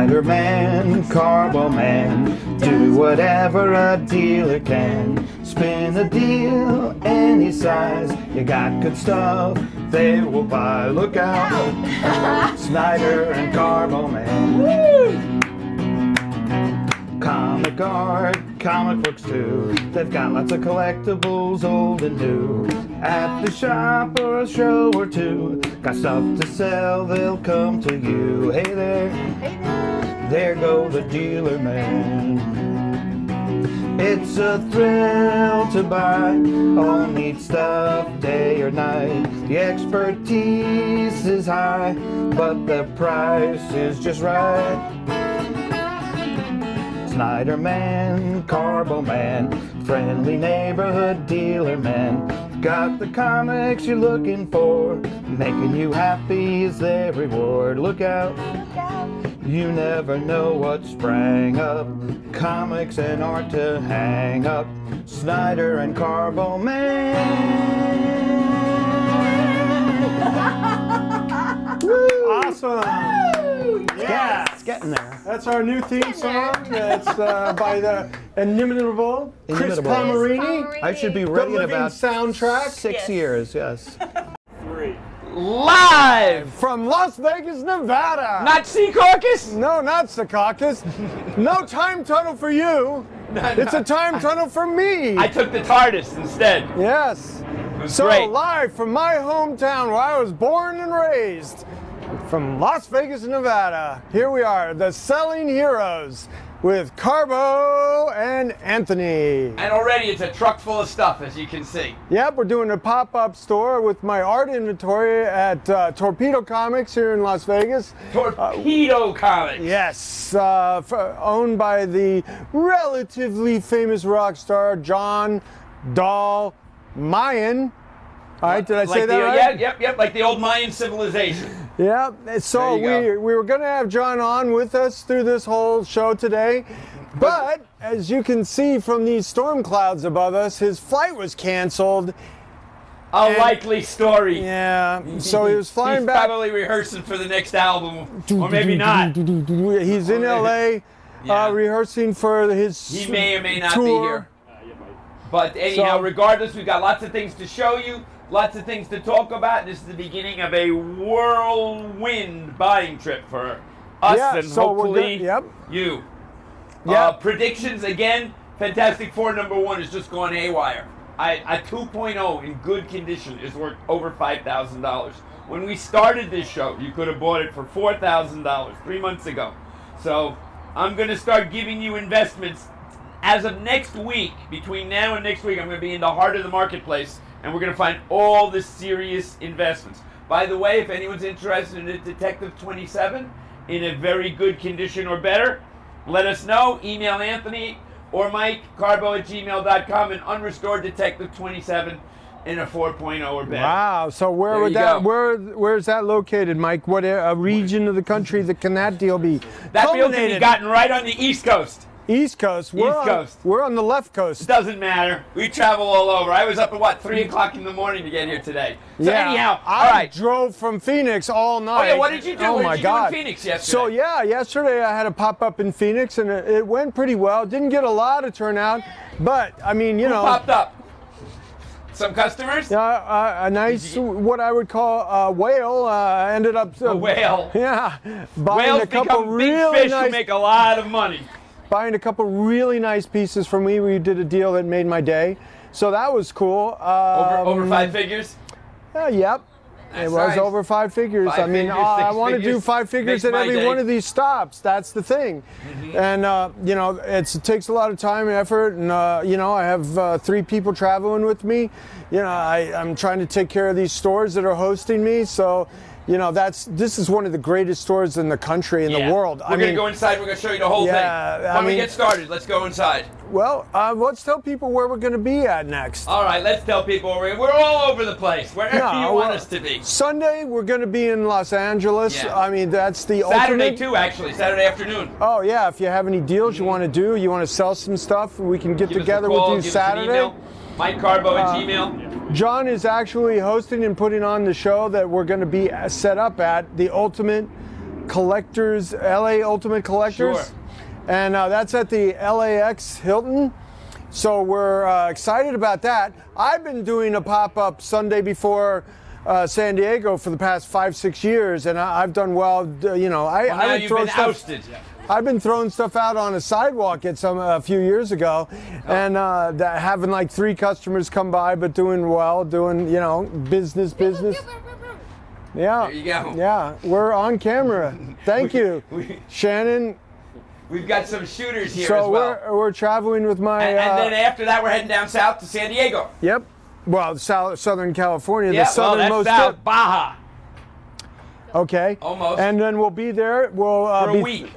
Snyder Man, Carbo Man, do whatever a dealer can. Spin a deal any size, you got good stuff they will buy. Look out, Snyder and Carbo Man. Woo! Comic art, comic books too. They've got lots of collectibles, old and new. At the shop or a show or two, got stuff to sell, they'll come to you. Hey there, there go the dealer man. It's a thrill to buy all neat stuff day or night. The expertise is high, but the price is just right. Snyder Man, Carbo Man, friendly neighborhood dealer man. Got the comics you're looking for, making you happy is their reward. Look out, you never know what sprang up. Comics and art to hang up. Snyder and Carbo Man. Awesome. Yeah, it's getting there. That's our new theme song. It's by the inimitable Chris Palmerini. I should be ready in about soundtrack. 6 years, yes. Live from Las Vegas, Nevada. Not Secaucus? No, not Secaucus. No time tunnel for you. It's a time tunnel for me. I took the TARDIS instead. Yes. So great. Live from my hometown where I was born and raised, from Las Vegas, Nevada, here we are, the Selling Heroes with Carbo and Anthony. And already it's a truck full of stuff, as you can see. Yep, we're doing a pop-up store with my art inventory at Torpedo Comics here in Las Vegas. Torpedo Comics. Yes, owned by the relatively famous rock star John Dahl Mayan. All right, did I say that right? Yep, like the old Mayan civilization. Yeah, so we were going to have John on with us through this whole show today, but as you can see from these storm clouds above us, his flight was canceled. A likely story. Yeah, so he was flying back. He's probably rehearsing for the next album, or maybe not. He's in LA rehearsing for his He may or may not tour. be here. But anyhow, regardless, we've got lots of things to show you. Lots of things to talk about. This is the beginning of a whirlwind buying trip for us and hopefully you. Predictions, again, Fantastic Four #1 is just going haywire. A 2.0 in good condition is worth over $5,000. When we started this show, you could have bought it for $4,000 3 months ago. So I'm going to start giving you investments. As of next week, between now and next week, I'm going to be in the heart of the marketplace. And we're going to find all the serious investments. By the way, if anyone's interested in a Detective 27 in a very good condition or better, let us know. Email Anthony or Mike, carbo@gmail.com, and unrestored Detective 27 in a 4.0 or better. Wow, so where's that located, Mike? What region of the country can that deal be? That deal can be gotten right on the East Coast. East Coast. We're on the left coast. It doesn't matter. We travel all over. I was up at 3 o'clock in the morning to get here today. So anyhow, I drove from Phoenix all night. Oh yeah, what did you do? Oh what did you do in Phoenix yesterday? So yesterday I had a pop-up in Phoenix and it went pretty well. Didn't get a lot of turnout, but I mean, you know. Who popped up? Some customers? A nice, what I would call a whale. Ended up a whale. Yeah, buying Whales a couple become really big fish nice, who make a lot of money. Buying a couple really nice pieces from me. We did a deal that made my day, so that was cool. Over 5 figures? Yep. It was over 5 figures. I mean, I want to do 5 figures at every one of these stops. That's the thing. And, you know, it takes a lot of time and effort. And, you know, I have 3 people traveling with me. You know, I'm trying to take care of these stores that are hosting me. So, you know, this is one of the greatest stores in the country, in the world. We're going to go inside. We're going to show you the whole thing. When we get started, let's go inside. Well, let's tell people where we're going to be at next. All right, let's tell people we're all over the place, wherever you want us to be. Sunday, we're going to be in Los Angeles. Yeah. I mean, that's the Saturday ultimate. too, actually, Saturday afternoon. Oh, yeah, if you have any deals you want to do, you want to sell some stuff, we can get together with you Saturday. Mike Carbo at Gmail. John is actually hosting and putting on the show that we're going to be set up at the ultimate Collectors, LA Ultimate Collectors. Sure. And that's at the LAX Hilton. So we're excited about that. I've been doing a pop-up Sunday before San Diego for the past 5-6 years, and I've done well. You know, I would throw stuff. Ousted. I've been throwing stuff out on a sidewalk at a few years ago, and having like 3 customers come by, but doing well, doing business. Yeah. There you go. Yeah, we're on camera. Thank you, Shannon. We've got some shooters here so as well. We're traveling with my. And then after that, we're heading down south to San Diego. Yep. Well, Southern California, yeah, the southernmost that's south, Baja. Okay. Almost. And then we'll be there. We'll for a week.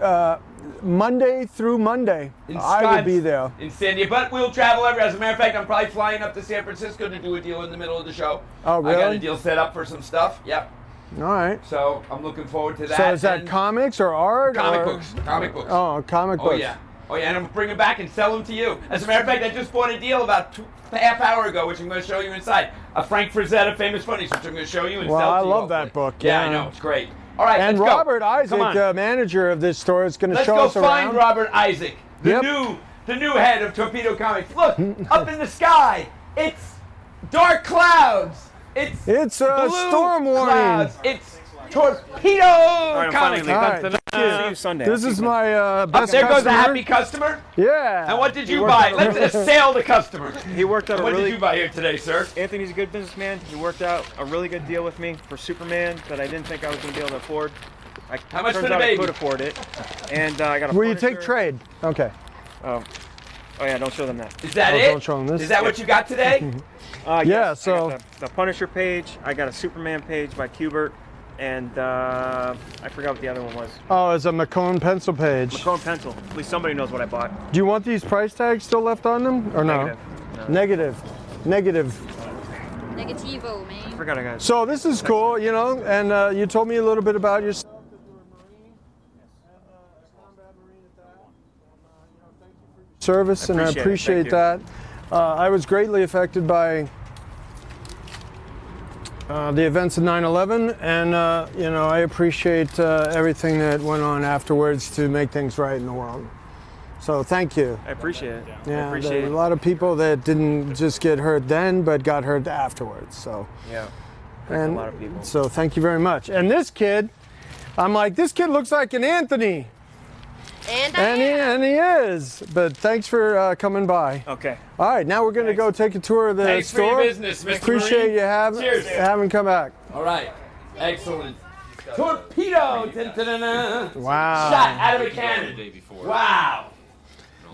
Monday through Monday. I will be there. In San Diego. But we'll travel everywhere. As a matter of fact, I'm probably flying up to San Francisco to do a deal in the middle of the show. Oh, really? I got a deal set up for some stuff. Yep. All right. So I'm looking forward to that. So is that comics or art? Comic books. Comic books. Oh, comic books. Oh, yeah. Oh, yeah, and I'm bringing back and sell them to you. As a matter of fact, I just bought a deal about half hour ago, which I'm going to show you inside. A Frank Frazetta Famous Funnies, which I'm going to show you and sell to you. Well, I love hopefully. that book. Yeah, I know. It's great. All right, and let's Robert go. Isaac, manager of this store, is going to show us around. Let's go find Robert Isaac, the new head of Torpedo Comics. Look, up in the sky, it's dark clouds. It's blue storm warning. Clouds. It's Torpedo Comics. See you Sunday. This is my best there customer. Goes a happy customer. Yeah. And what did you buy? Let's assail the customer. He worked out What did you buy here today, sir? Anthony's a good businessman. He worked out a really good deal with me for Superman that I didn't think I was going to be able to afford. How much for the baby? baby? I could afford it. And I got a Will you take trade? Okay. Oh yeah, don't show them that. Is that it? Don't show them this. Is that what you got today? Yeah, so. I got the Punisher page. I got a Superman page by Kubert. And I forgot what the other one was. Oh, it's a McCone pencil page. McCone pencil. At least somebody knows what I bought. Do you want these price tags still left on them, or no? Negative. Negative. Negativo, man. I forgot I got it. So this is cool, and you told me a little bit about yourself. That you were a Marine, and combat Marine at that. Thank you for your service, and I appreciate that. I was greatly affected by the events of 9/11, and I appreciate everything that went on afterwards to make things right in the world. So thank you. I appreciate it. Yeah, I appreciate there were a lot of people that didn't just get hurt then, but got hurt afterwards. So yeah, and a lot of people. So thank you very much. And this kid, I'm like, this kid looks like an Anthony. And he is. But thanks for coming by. Okay. All right, now we're going to go take a tour of the store. For your business, Mr. Appreciate Marine. you having come back. All right. Excellent. Torpedo. Wow. Shot out of a cannon. Wow.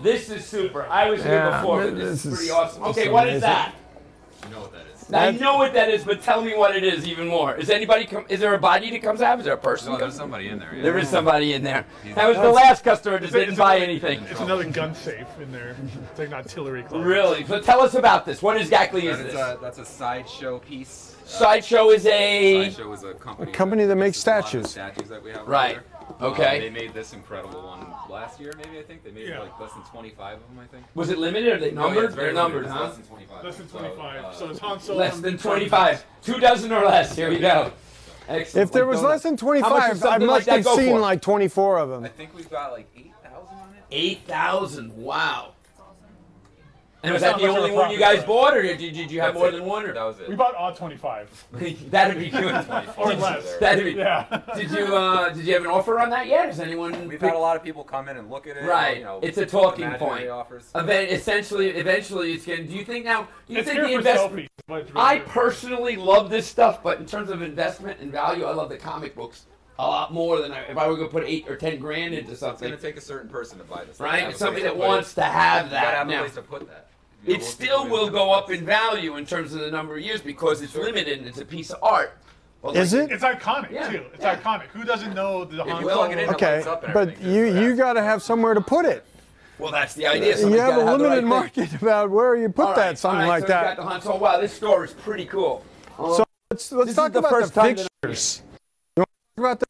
This is super. I was here before, but this is pretty awesome. Okay, what is that? You know what that is. I know what that is, but tell me what it is even more. Is there a body that comes out? Is there a person? No, there's somebody in there. Yeah. There is somebody in there. That was the last customer that didn't buy anything. It's another gun safe in there. It's like an artillery club. Really? So tell us about this. What exactly is this? That's a sideshow piece. Sideshow is a... Sideshow is a company that makes statues. Statues that we have right. There. Okay. They made this incredible one last year, maybe, I think. They made like less than 25 of them, I think. Was it limited? Are they numbered? They're numbered, huh? Less than 25. Less than 25. So it's Han Solo. Less than 25. 2 dozen or less. Here we go. Excellent. If there was less than 25, I must have seen like 24 of them. I think we've got like 8,000 on it. 8,000. Wow. And was that the only one you guys bought, or did you have more than one? Or? That was it. We bought all 25. That'd be good. Or less. That'd be. Yeah. Did you have an offer on that yet? Has anyone? We've had a lot of people come in and look at it. Right. It's a talking point. Offers. Eventually, it's going to. Do you think now? You It's think here the for investment? selfies. I personally love this stuff, but in terms of investment and value, I love the comic books a lot more than if I were going to put 8 or 10 grand into something. It's going to take a certain person to buy this. Right. It's somebody that wants to have that. You got to have now. a place to put that. It still will go up in value in terms of the number of years because it's limited and it's a piece of art. Well, is it? It's iconic too. It's iconic. Who doesn't know the Han Solo? Okay, but you got to have somewhere to put it. Well, that's the idea. You have a limited market about where you put that, something like that. Got the Han Solo. Wow, this store is pretty cool. So let's talk about the pictures. You want to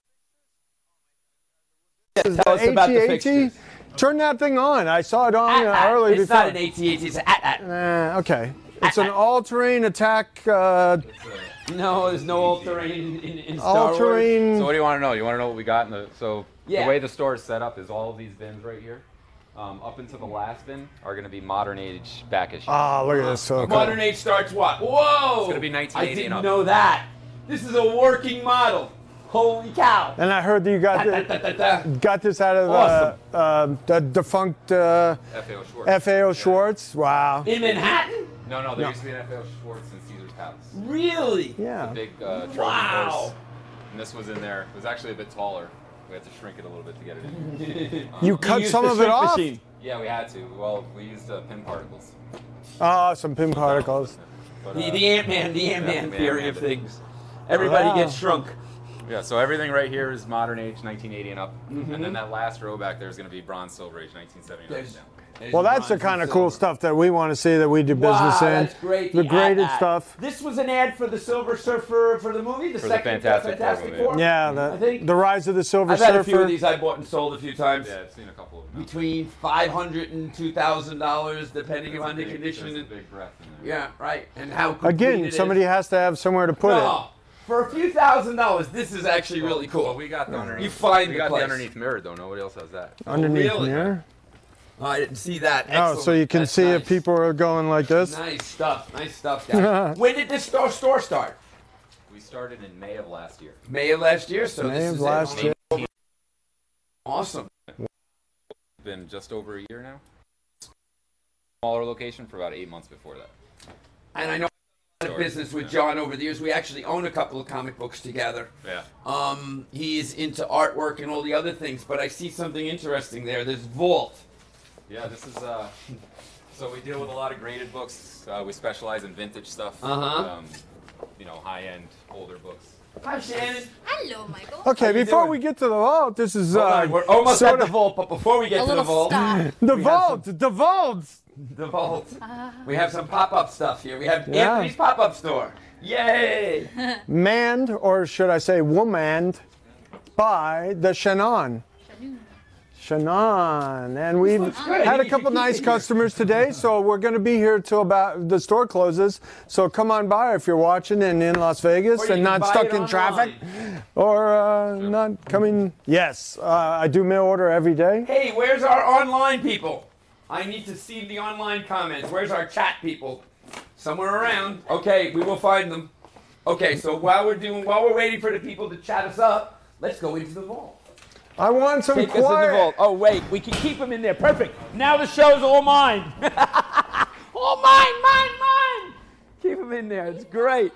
talk about the AT-AT? Turn that thing on. I saw it on earlier. It's not an AT-AT. It's an AT-AT. Okay. It's an all-terrain attack. No, there's no all-terrain in Star Wars. So what do you want to know? You want to know what we got in the? So Yeah. the way the store is set up is all of these bins right here. Up into the last bin are going to be modern age back issues. Oh, look at this. So cool. Modern age starts what? Whoa! It's going to be 1980 I didn't and up. know that. This is a working model. Holy cow! And I heard that you got this out of the defunct FAO Schwartz. FAO Schwartz. Wow. In Manhattan? No, there used to be an FAO Schwartz in Caesar's Palace. Really? Yeah. The big trophy Wow. horse. And this was in there. It was actually a bit taller. We had to shrink it a little bit to get it in. You cut some of it off? Yeah, we had to. Well, we used pin particles. Oh, some pin particles. But, The Ant-Man theory of things. Everybody gets shrunk. Yeah, so everything right here is modern age, 1980 and up. And then that last row back there is going to be bronze, silver age, 1979 and down. Well, that's the kind of cool stuff that we want to see, that we do business in. That's great. The graded stuff. This was an ad for the Silver Surfer for the movie, the second Fantastic Four movie. Yeah, I think. the Rise of the Silver I've Surfer. had a few of these I bought and sold a few times. Yeah, I've seen a couple of them. Between $500 and $2,000, depending upon the condition. There's a big breath in there. Yeah, right. And how complete Again, it somebody is. has to have somewhere to put No, for a few $1,000s, this is actually really cool. Well, we got the underneath. You find we the got place. the underneath mirror though. Nobody else has that. it. Underneath really? there. Oh, I didn't see that. Oh, Excellent. so you can That's see nice. if people are going like this. Nice stuff, guys. When did this store start? We started in May of last year. May of last year, so May this of is last year. Awesome. Been just over a year now. Smaller location for about 8 months before that. And I know a lot of business with John over the years. We actually own a couple of comic books together. Yeah. He's into artwork and all the other things, but I see something interesting there. There's Vault. Yeah, this is so we deal with a lot of graded books. We specialize in vintage stuff. You know, high-end, older books. Hi, Shannon. Hello, Michael. Okay, before we get to the vault, this is We're almost at the vault, but before we get A to the little vault, stop. the vault. the vault, we have some pop-up stuff here. We have Yeah. Anthony's pop-up store. Yay! Manned, or should I say womaned, by the Shannon. Shannon. And we've had a couple nice customers today, so we're going to be here till about the store closes. So come on by if you're watching and in Las Vegas Or you and can not buy stuck it in traffic. online. Or not coming. Yes, I do mail order every day. Hey, where's our online people? I need to see the online comments. Where's our chat people? Somewhere around. Okay, we will find them. Okay, so while we're waiting for the people to chat us up, let's go into the vault. I want some Take us in the quiet. vault. Oh wait, we can keep them in there. Perfect. Now the show's all mine. All mine. Keep them in there. It's great.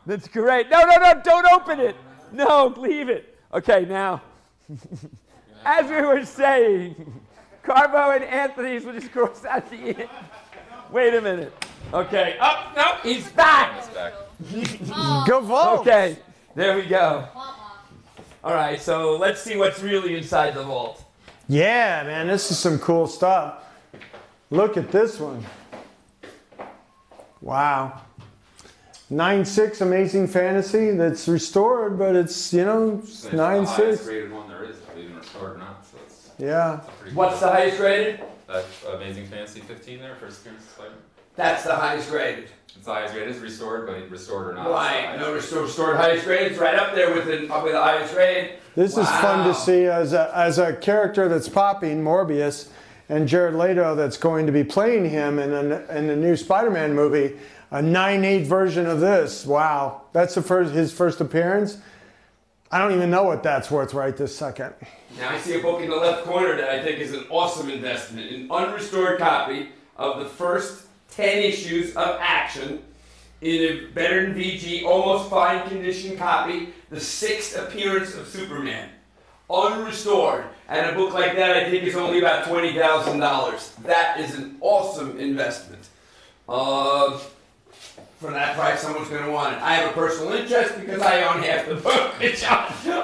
That's great. No, don't open it. No, leave it. Okay, now, as we were saying, Carbo and Anthony's will just cross out the end. Wait a minute. Okay. Oh, no, he's back. It's back. Go vault. Okay, there we go. All right, so let's see what's really inside the vault. Yeah, man, this is some cool stuff. Look at this one. Wow. 9.6 Amazing Fantasy that's restored, but it's, you know, It's the highest 9.6. graded one there is, even restored or not. So it's Yeah. pretty What's the highest rated? That Amazing Fantasy 15 there, first appearance of Spider-Man. That's the highest rated. It's the highest rated. It's restored, but restored or not. Right, no restored highest rated. It's right up there with the highest rated. This is fun Wow. to see as a character that's popping, Morbius, and Jared Leto that's going to be playing him in the new Spider-Man movie, a 9.8 version of this. Wow, that's his first appearance. I don't even know what that's worth right this second. Now I see a book in the left corner that I think is an awesome investment. An unrestored copy of the first 10 issues of Action in a better than VG, almost fine condition copy, the 6th appearance of Superman. Unrestored. And a book like that I think is only about $20,000. That is an awesome investment. For that price, someone's going to want it. I have a personal interest because I own half the book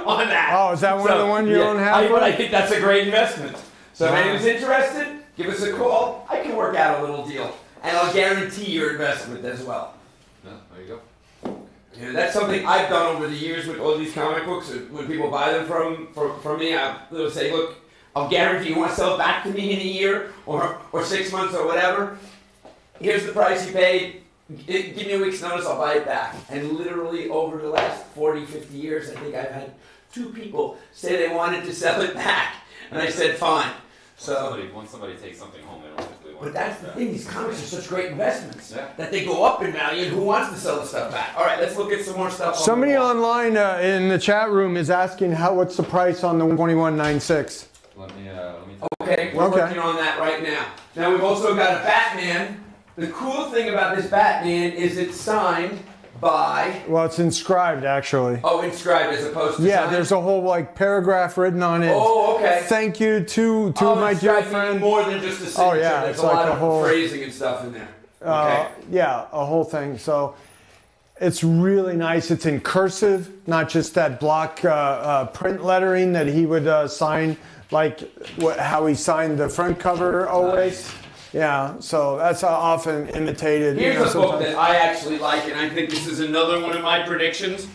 on that. Oh, is that one of the ones you own half But of? I think that's a great investment. So if Wow. anyone's interested, give us a call. I can work out a little deal. And I'll guarantee your investment as well. Yeah, there you go. You know, that's something I've done over the years with all these comic books. When people buy them from me, they'll say, look, I'll guarantee you want to sell it back to me in a year or 6 months or whatever. here's the price you paid. Give me a week's notice, I'll buy it back. And literally over the last 40, 50 years, I think I've had 2 people say they wanted to sell it back. And I said, fine. So, once somebody takes something home, they don't typically want but to that's the thing, these comics are such great investments that they go up in value, and who wants to sell the stuff back? All right, let's look at some more stuff. Somebody online in the chat room is asking what's the price on the 2196? Let me Okay, we're working on that right now. Now we've also got a Batman. The cool thing about this Batman is it's signed by... Well, it's inscribed, actually. Oh, inscribed as opposed to signed? There's a whole paragraph written on it. Oh, okay. Thank you to my dear friend. More than just a signature. Oh, yeah. There's It's a like lot a of whole phrasing and stuff in there. Okay. Yeah, a whole thing. So it's really nice. It's in cursive, not just that block print lettering that he would sign, like how he signed the front cover always. Nice. Yeah, so that's often imitated. Here's a book that I actually like, and I think this is another one of my predictions.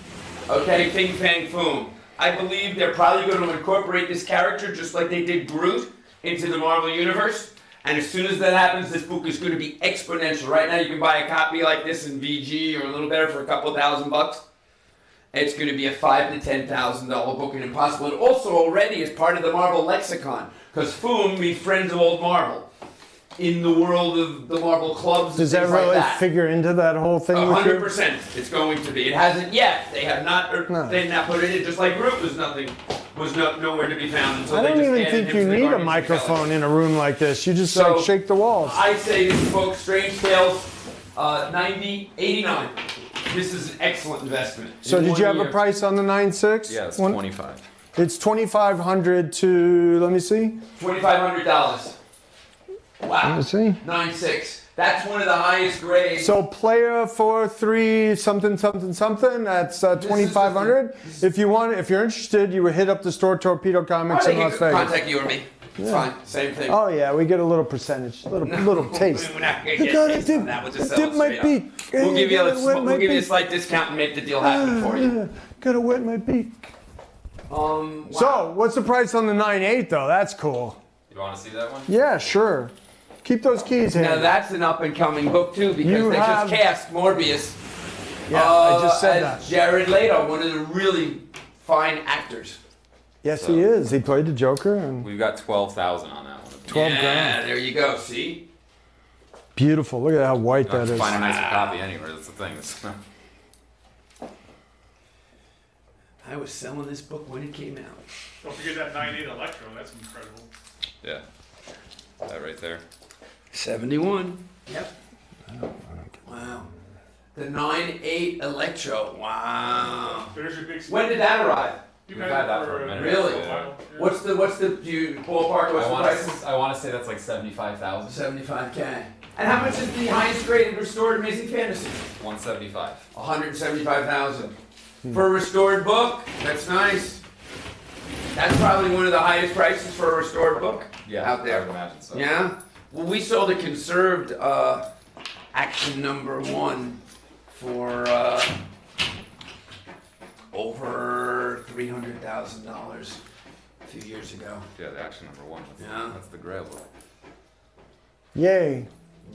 Okay, Ping Fang Foom. I believe they're probably going to incorporate this character just like they did Groot into the Marvel Universe. And as soon as that happens, this book is going to be exponential. Right now, you can buy a copy like this in VG or a little better for a couple $1,000. It's going to be a $5,000 to $10,000 book and impossible. It also already is part of the Marvel lexicon, because Foom means friends of old Marvel. In the world of the Marvel clubs, does that really figure into that whole thing? 100%. It's going to be. It hasn't yet. They have not. They've not put it in. Just like Groot was nowhere to be found until I don't even think you need a microphone in a room like this. You just shake the walls. I say this book, Strange Tales, 90, 89. This is an excellent investment. So did you have a price on the 9.6? Yeah, it's 25. It's $2,500 to, let me see. $2,500. Wow. Let me see. 9.6. That's one of the highest grades. So player 4.3 something something something. That's 2,500. If you're interested, you would hit up the store Torpedo Comics in Las Vegas. Contact you or me. It's fine. Same thing. Oh yeah, we get a little percentage, little taste. We're not gonna get on that. We'll just sell it my beak. We'll give you a slight discount and make the deal happen for you. Gotta wet my beak. Wow. So what's the price on the 9.8 though? That's cool. You want to see that one? Yeah, sure. Keep those keys handy. Now that's an up-and-coming book too, because they just cast Morbius. Yeah, I just said that. Jared Leto, one of the really fine actors. Yes, he is. He played the Joker. And we've got 12,000 on that one. 12 grand. Yeah, there you go. See? Beautiful. Look at how white that is. Find a nicer copy anywhere. That's the thing. I was selling this book when it came out. Don't forget that 9.8 Electro. That's incredible. Yeah. That right there. 71. Yep. Wow. The 9.8 Electro. Wow. There's your big. When did that arrive? We've had that for a minute. Really? Yeah. What's the do you ballpark? What's the price? I want to say that's like 75,000. 75K. And how much is the highest graded restored Amazing Fantasy? 175. 175,000. For a restored book, that's nice. That's probably one of the highest prices for a restored book out there. I would imagine so. Yeah? Well, we sold a conserved Action #1 for over $300,000 a few years ago. Yeah, the Action #1. That's the Grail book. Yay.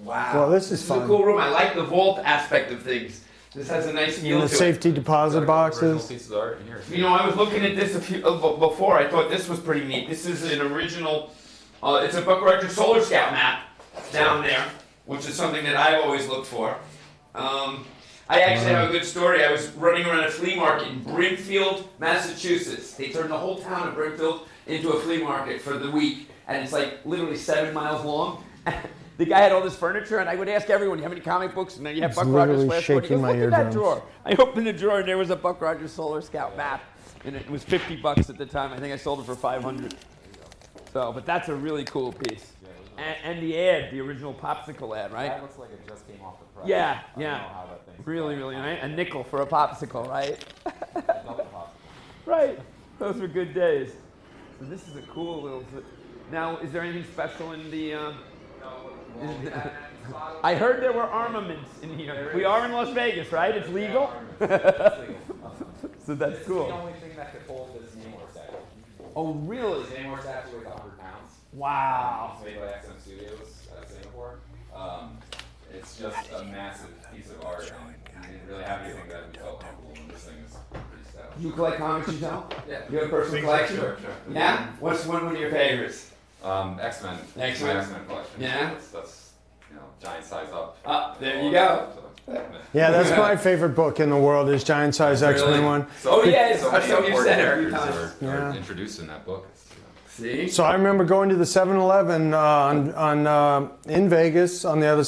Wow. Well, this is fun. This is a cool room. I like the vault aspect of things. This has a nice feel to it. The safety deposit boxes. Pieces of art in here. You know, I was looking at this before. I thought this was pretty neat. This is an original, it's a Buck Rogers Solar Scout map down there, which is something that I've always looked for. I actually have a good story. I was running around a flea market in Brimfield, Massachusetts. They turned the whole town of Brimfield into a flea market for the week, and it's like literally 7 miles long. The guy had all this furniture, and I would ask everyone, "You have any comic books?" And then you have Buck Rogers Flash Gordon. He goes, "Look at that drawer." I opened the drawer, and there was a Buck Rogers Solar Scout map, and it was $50 at the time. I think I sold it for $500. So, but that's a really cool piece. And the ad, the original popsicle ad, right? That looks like it just came off the press. Yeah, I don't know how that thing's really, really nice. A nickel for a popsicle, right? Right. Those were good days. So this is a cool little. Now, is there anything special in the? I heard there were armaments in here. We are in Las Vegas, right? It's legal? So that's cool. This is the only thing that could hold this Namor statue. Oh, really? This Namor statue weighs 100 pounds. Wow. It's made by XM Studios out of Singapore. It's just a massive piece of art, and you didn't really have anything that we felt comfortable in. This thing is pretty stout. You collect comics yourself? Yeah. You have a personal collection? Sure. Yeah? What's one of your favorites? X-Men. My X-Men collection. Yeah? That's giant size up. There you go. Yeah, that's my favorite book in the world is Giant Size X-Men one. So, yes, so many you important said it a few characters times. are introduced in that book. See? So I remember going to the 7-Eleven in Vegas on the other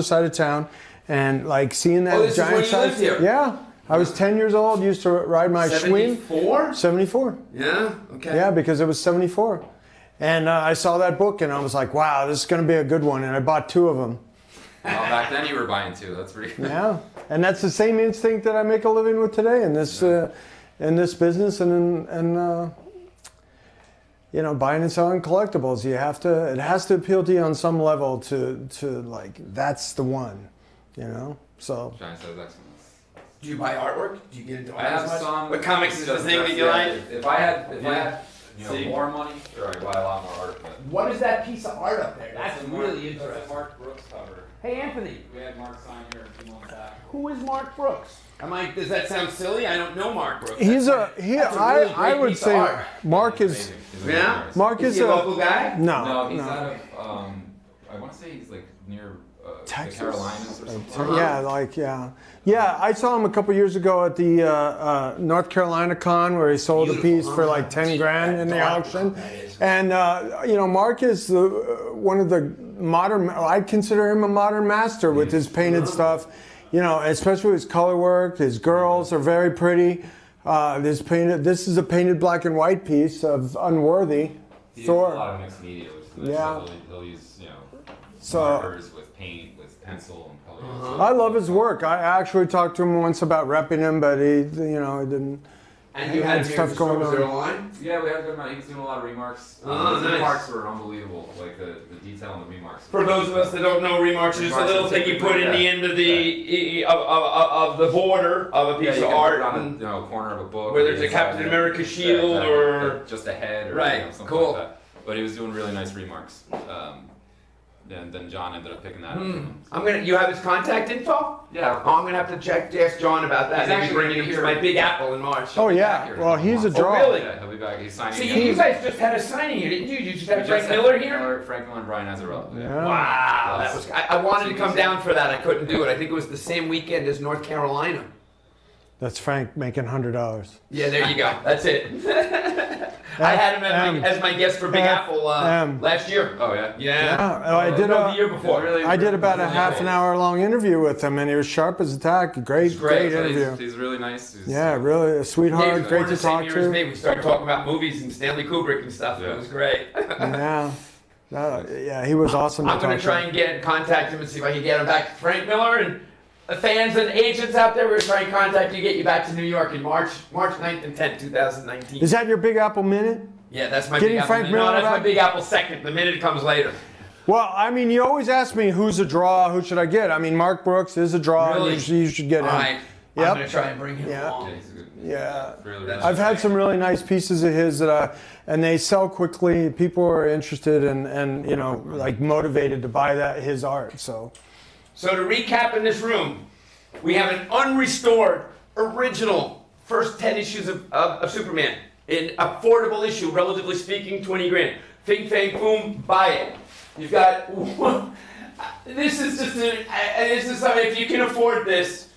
side of town, and like seeing that this giant is when you size. lived here? Yeah, I was 10 years old. Used to ride my Schwinn. 74? 74. Yeah. Okay. Yeah, because it was 74, and I saw that book and I was like, wow, this is going to be a good one, and I bought 2 of them. Well, back then you were buying 2. That's pretty. Yeah, and that's the same instinct that I make a living with today in this business and you know, buying and selling collectibles. It has to appeal to you on some level to like that's the one, you know. So. Giant size X-Men. Do you buy artwork? Do you get into art? I have some. What comics is the thing that you like? If I had more money, sure, I'd buy a lot more art. But What is that piece of art up there? That's That's really That's interesting. a Mark Brooks cover. Hey, Anthony, We had Mark sign here a few months back. who is Mark Brooks? Does that sound silly? I don't know Mark Brooks. He's I would say Mark is. Yeah? Mark Is is he a local guy? No, he's out of. I want to say he's like near Texas? the Carolinas or something. Yeah. I saw him a couple years ago at the North Carolina con where he sold a piece for like 10 grand in the auction. And you know, Mark is one of the modern. I consider him a modern master with his painted stuff. You know, especially his color work. His girls are very pretty. This is a painted black and white piece of Unworthy. He uses a lot of mixed media, which is nice. Yeah. So he'll use markers with paint, with pencil and color. I love his work. I actually talked to him once about repping him, but he didn't. And you had stuff going on. Line? Yeah, we had a good amount. He was doing a lot of remarks. Oh, the nice. remarks were unbelievable. Like the detail in the remarks. For those of us that don't know, remarks is just a little thing you put in the end of the of the border of a piece of art, on a corner of a book, whether it's a Captain America shield or just a head, or right. Something Cool. like that. But he was doing really nice remarks. And then John ended up picking that up. You have his contact info? Yeah. Oh, I'm gonna have to ask John about that. He's Maybe actually bringing him to my Big Apple in March. Oh yeah. Well, he's a draw. Oh, really? Yeah, he'll be back. He's signing. So you guys just had a signing here, didn't you? You just had Frank Miller here? Frank Miller and Brian Azarello. Yeah. Wow, that was. I wanted to come down for that. I couldn't do it. I think it was the same weekend as North Carolina. That's Frank making $100. Yeah, there you go. That's it. I had him as my guest for Big Apple last year. Oh yeah. Yeah. I did the year before. I did about a half an hour long interview with him, and he was sharp as a tack. Great interview. He's really nice. Yeah, really a sweetheart. Great to talk to. We started talking about movies and Stanley Kubrick and stuff. Yeah. It was great. Yeah, he was awesome. I'm going to try and contact him and see if I can get him back. Frank Miller and the fans and agents out there, we're going to try and contact you, get you back to New York in March 9th and 10th, 2019. Is that your Big Apple minute? Yeah, that's my Getting Big Apple Frank minute. Miller No, that's my back? Big Apple second. The minute comes later. Well, I mean, you always ask me who's a draw, who should I get? I mean, Mark Brooks is a draw. Really? You should get him. All right. Yep. I'm going to try and bring him along. Yeah. Really I've had some really nice pieces of his and they sell quickly. People are interested and you know, like motivated to buy his art. So to recap in this room, we have an unrestored, original first 10 issues of Superman. An affordable issue, relatively speaking, 20 grand. Fing Fang Boom, buy it. You've got, this is something, if you can afford this,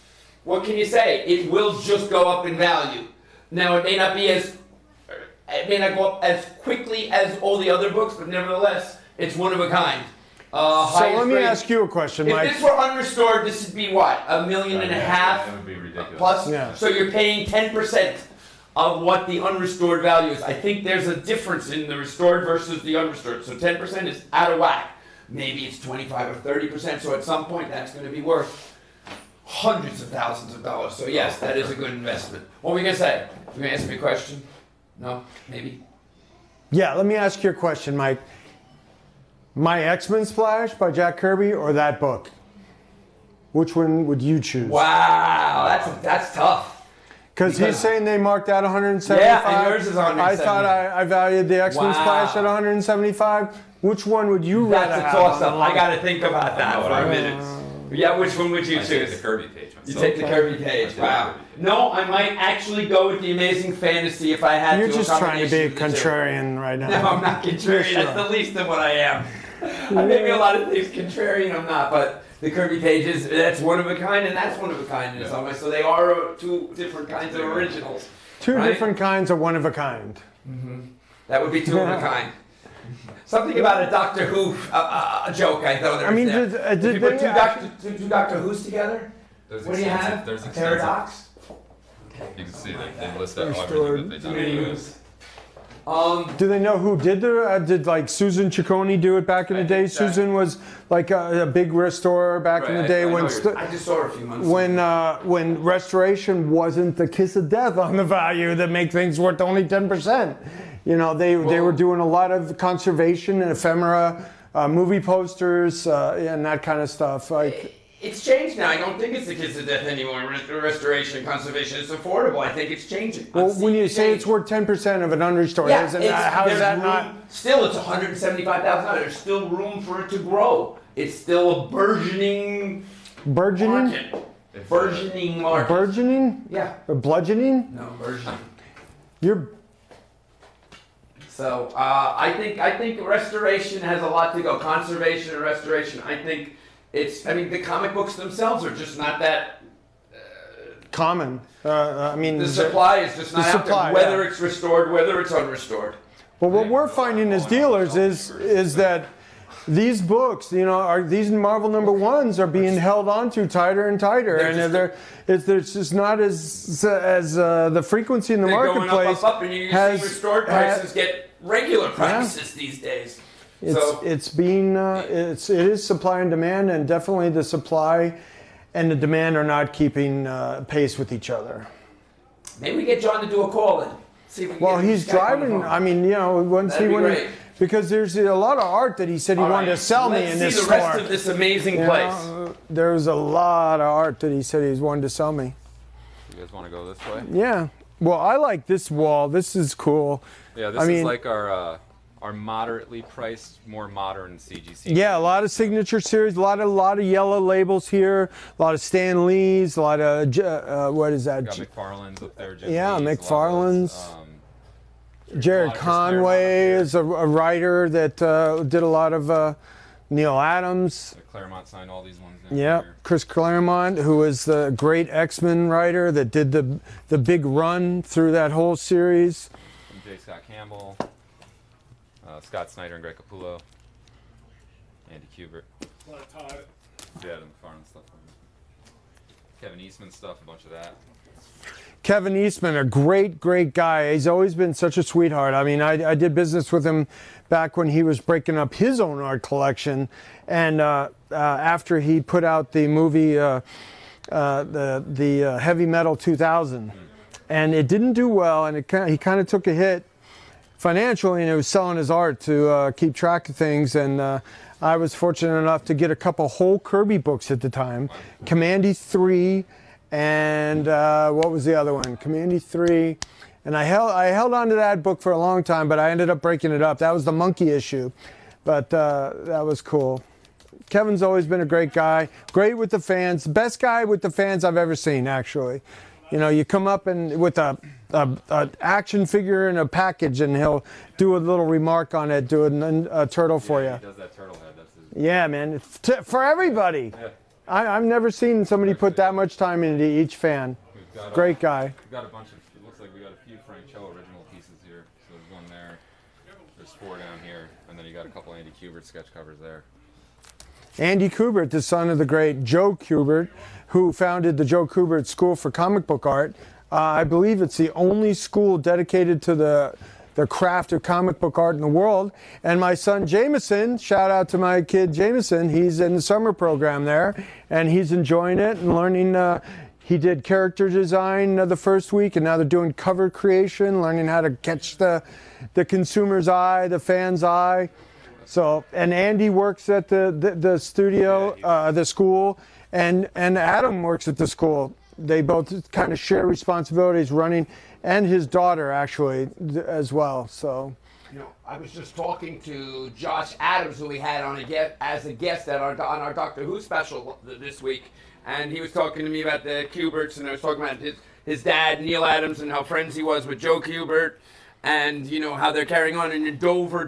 what can you say? It will just go up in value. Now, it may not go up as quickly as all the other books, but nevertheless, it's one of a kind. So let me ask you a question, Mike. If this were unrestored, this would be what? $1.5 million That would be ridiculous. plus? Yeah. So you're paying 10% of what the unrestored value is. I think there's a difference in the restored versus the unrestored. So 10% is out of whack. Maybe it's 25 or 30%. So at some point, that's going to be worth hundreds of thousands of dollars. So yes, that is a good investment. What were you going to say? You going to ask me a question? No? Maybe? Yeah, let me ask you a question, Mike. My X-Men Splash by Jack Kirby or that book? Which one would you choose? Wow, that's tough. Because he's saying they marked out 175. Yeah, and yours is 175. I thought I valued the X-Men Splash at 175. Which one would you rather have? That's a toss-up. I got to think about that for a minute. Yeah, which one would you choose? I take the Kirby page. You take the Kirby page. Wow. No, I might actually go with the Amazing Fantasy if I had to. You're just trying to be a contrarian right now. No, I'm not contrarian. Sure. That's the least of what I am. I may be a lot of things contrarian, I'm not, but the Kirby pages, that's one of a kind, and that's one of a kind in some way. So they are two different kinds of originals. Two different kinds of one of a kind. That would be two of a kind. Something about a Doctor Who joke I thought there was. Did you put two Doctor Who's together? What do you have? There's a paradox? Okay. You can see they list out everything that they've done. Do they know who did did like Susan Ciccone do it back in the day? Susan was like a big restorer back in the day I just saw her a few months ago. When restoration wasn't the kiss of death on the value that make things worth only 10%. You know, they were doing a lot of conservation and ephemera, movie posters, and that kind of stuff. Like, it's changed now. I don't think it's the kiss of death anymore. Restoration, conservation, it's affordable. I think it's changing. Well, when you say it's worth 10% of an unrestored, how is that not? Still, it's $175,000. There's still room for it to grow. It's still a burgeoning market. Burgeoning market. Burgeoning? Yeah. Or bludgeoning? No, burgeoning. You're. So I think restoration has a lot to go. Conservation and restoration. I think the comic books themselves are just not that common. The supply is just not out there. Whether it's restored, whether it's unrestored. Well, what we're finding as dealers is that these books, these Marvel #1s are being held onto tighter and tighter, it's just not as the frequency in the marketplace going up, and you see restored prices get regular prices these days. It is supply and demand, and definitely the supply and the demand are not keeping pace with each other. Maybe we get John to do a call then. See if we can he's driving. I mean, because there's a lot of art that he said he wanted to sell me in this store. Let's see the rest of this amazing place. There's a lot of art that he said he wanted to sell me. You guys want to go this way? Yeah. Well, I like this wall. This is cool. Yeah, this is like our moderately priced, more modern CGC. Yeah, a lot of signature series, a lot of yellow labels here, a lot of Stan Lee's, a lot of what is that? Got McFarlane's up there. McFarlane's. Jared Conway is a writer that did a lot of Neil Adams. Claremont signed all these ones. Yeah, Chris Claremont, who is the great X-Men writer that did the big run through that whole series. And J. Scott Campbell, Scott Snyder and Greg Capullo, Andy Kubert. A lot of Todd. Yeah, the McFarlane stuff. Kevin Eastman stuff, a bunch of that. Kevin Eastman, a great guy. He's always been such a sweetheart. I mean, I did business with him back when he was breaking up his own art collection. And after he put out the movie, the Heavy Metal 2000. And it didn't do well, and he kind of took a hit financially, and he was selling his art to keep track of things. And I was fortunate enough to get a couple whole Kirby books at the time. Commandy 3. And what was the other one? Commandy 3. And I held on to that book for a long time, but I ended up breaking it up. That was the monkey issue. But that was cool. Kevin's always been a great guy. Great with the fans. Best guy with the fans I've ever seen, actually. You know, you come up and with a action figure in a package, and he'll do a little remark on it, do a turtle for you. He does that turtle head. That's his... Yeah, man. For everybody. Yeah. I've never seen somebody put that much time into each fan. Great guy. We've got a bunch of, it looks like we got a few Frank Cho original pieces here. So there's one there, there's 4 down here, and then you got a couple Andy Kubert sketch covers there. Andy Kubert, the son of the great Joe Kubert, who founded the Joe Kubert School for Comic Book Art. I believe it's the only school dedicated to the craft of comic book art in the world. And my son Jameson, shout out to my kid Jameson, he's in the summer program there, and he's enjoying it and learning. He did character design the first week, and now they're doing cover creation, learning how to catch the consumer's eye, the fan's eye. So, and Andy works at the studio, the school, and Adam works at the school. they both kind of share responsibilities running, and his daughter actually as well. So. You know, I was just talking to Josh Adams, who we had on as a guest on our Doctor Who special this week, and he was talking to me about the Kuberts, and I was talking about his dad, Neil Adams, and how friends he was with Joe Kubert, and you know how they're carrying on in Dover,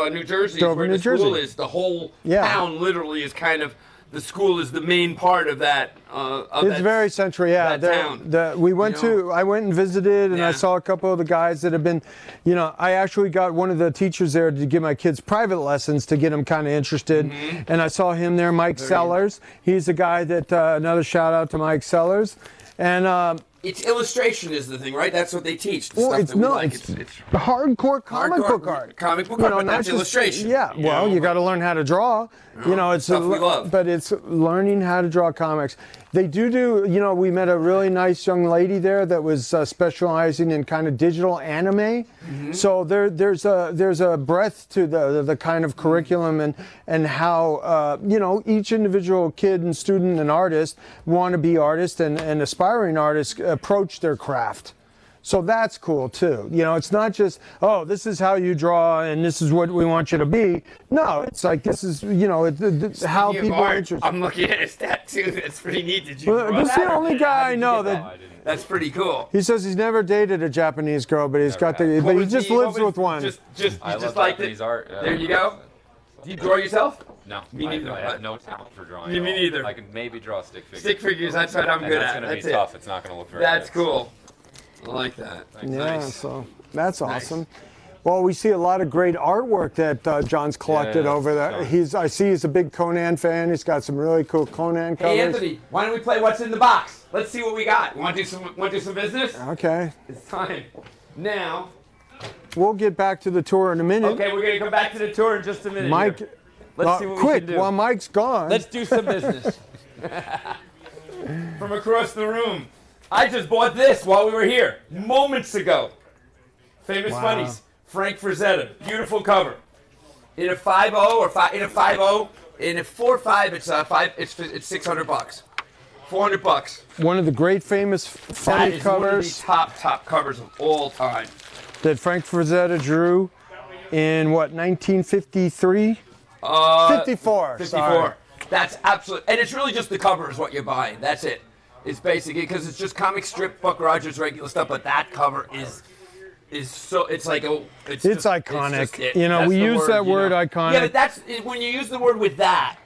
New Jersey, where the school is. The whole town literally is kind of. The school is the main part of that. It's very central, yeah. That town. We went I went and visited, and I saw a couple of the guys that have been, you know, I actually got one of the teachers there to give my kids private lessons to get them kind of interested. And I saw him there, Mike Sellers. He's the guy that, another shout out to Mike Sellers. And it's illustration is the thing, right? That's what they teach. Well, it's hardcore comic book art. Comic book art, but that's illustration. Yeah, well, you got to learn how to draw. You know, it's stuff we love. But it's learning how to draw comics. They do, you know, we met a really nice young lady there that was specializing in kind of digital anime. So there's a breadth to the kind of curriculum and how, you know, each individual kid and student and artist want to be artists and aspiring artists approach their craft. So that's cool too. You know, it's not just, oh, this is how you draw and this is what we want you to be. No, it's like this is, you know, how people are interested. I'm looking at his tattoo. That's pretty neat. Did you draw that? This is the only guy I know that. That's pretty cool. He says he's never dated a Japanese girl, but he's got the. But he just lives with one. I love Japanese art. Yeah. There you go. Do you draw yourself? No, me neither. I have no talent for drawing. Me neither. I can maybe draw stick figures. Stick figures. That's what I'm good at. That's going to be tough. It's not going to look very. That's good. cool. I like that. Yeah, nice. So that's awesome. Well, we see a lot of great artwork that John's collected over there. I see he's a big Conan fan. He's got some really cool Conan covers. Hey, Anthony, why don't we play What's in the Box? Let's see what we got. Want to do some business? Okay. It's time. Now. We'll get back to the tour in a minute. Okay, we're going to come back to the tour in just a minute. Mike, let's see what quick, we can do. While Mike's gone. Let's do some business. From across the room. I just bought this while we were here, moments ago. Famous Funnies, Frank Frazetta, beautiful cover. In a 5.0 or in a 5.0, in a 4.5, it's $600. $400. One of the great famous funny covers. One of the top covers of all time. That Frank Frazetta drew in what, 1953? 54. 54. Sorry. That's absolute, and it's really just the cover is what you're buying. That's it. It's basically because it's just comic strip, Buck Rogers, regular stuff, but that cover is so it's like it's iconic. It's just you know, that's we use that word iconic. Yeah, but that's when you use the word with that,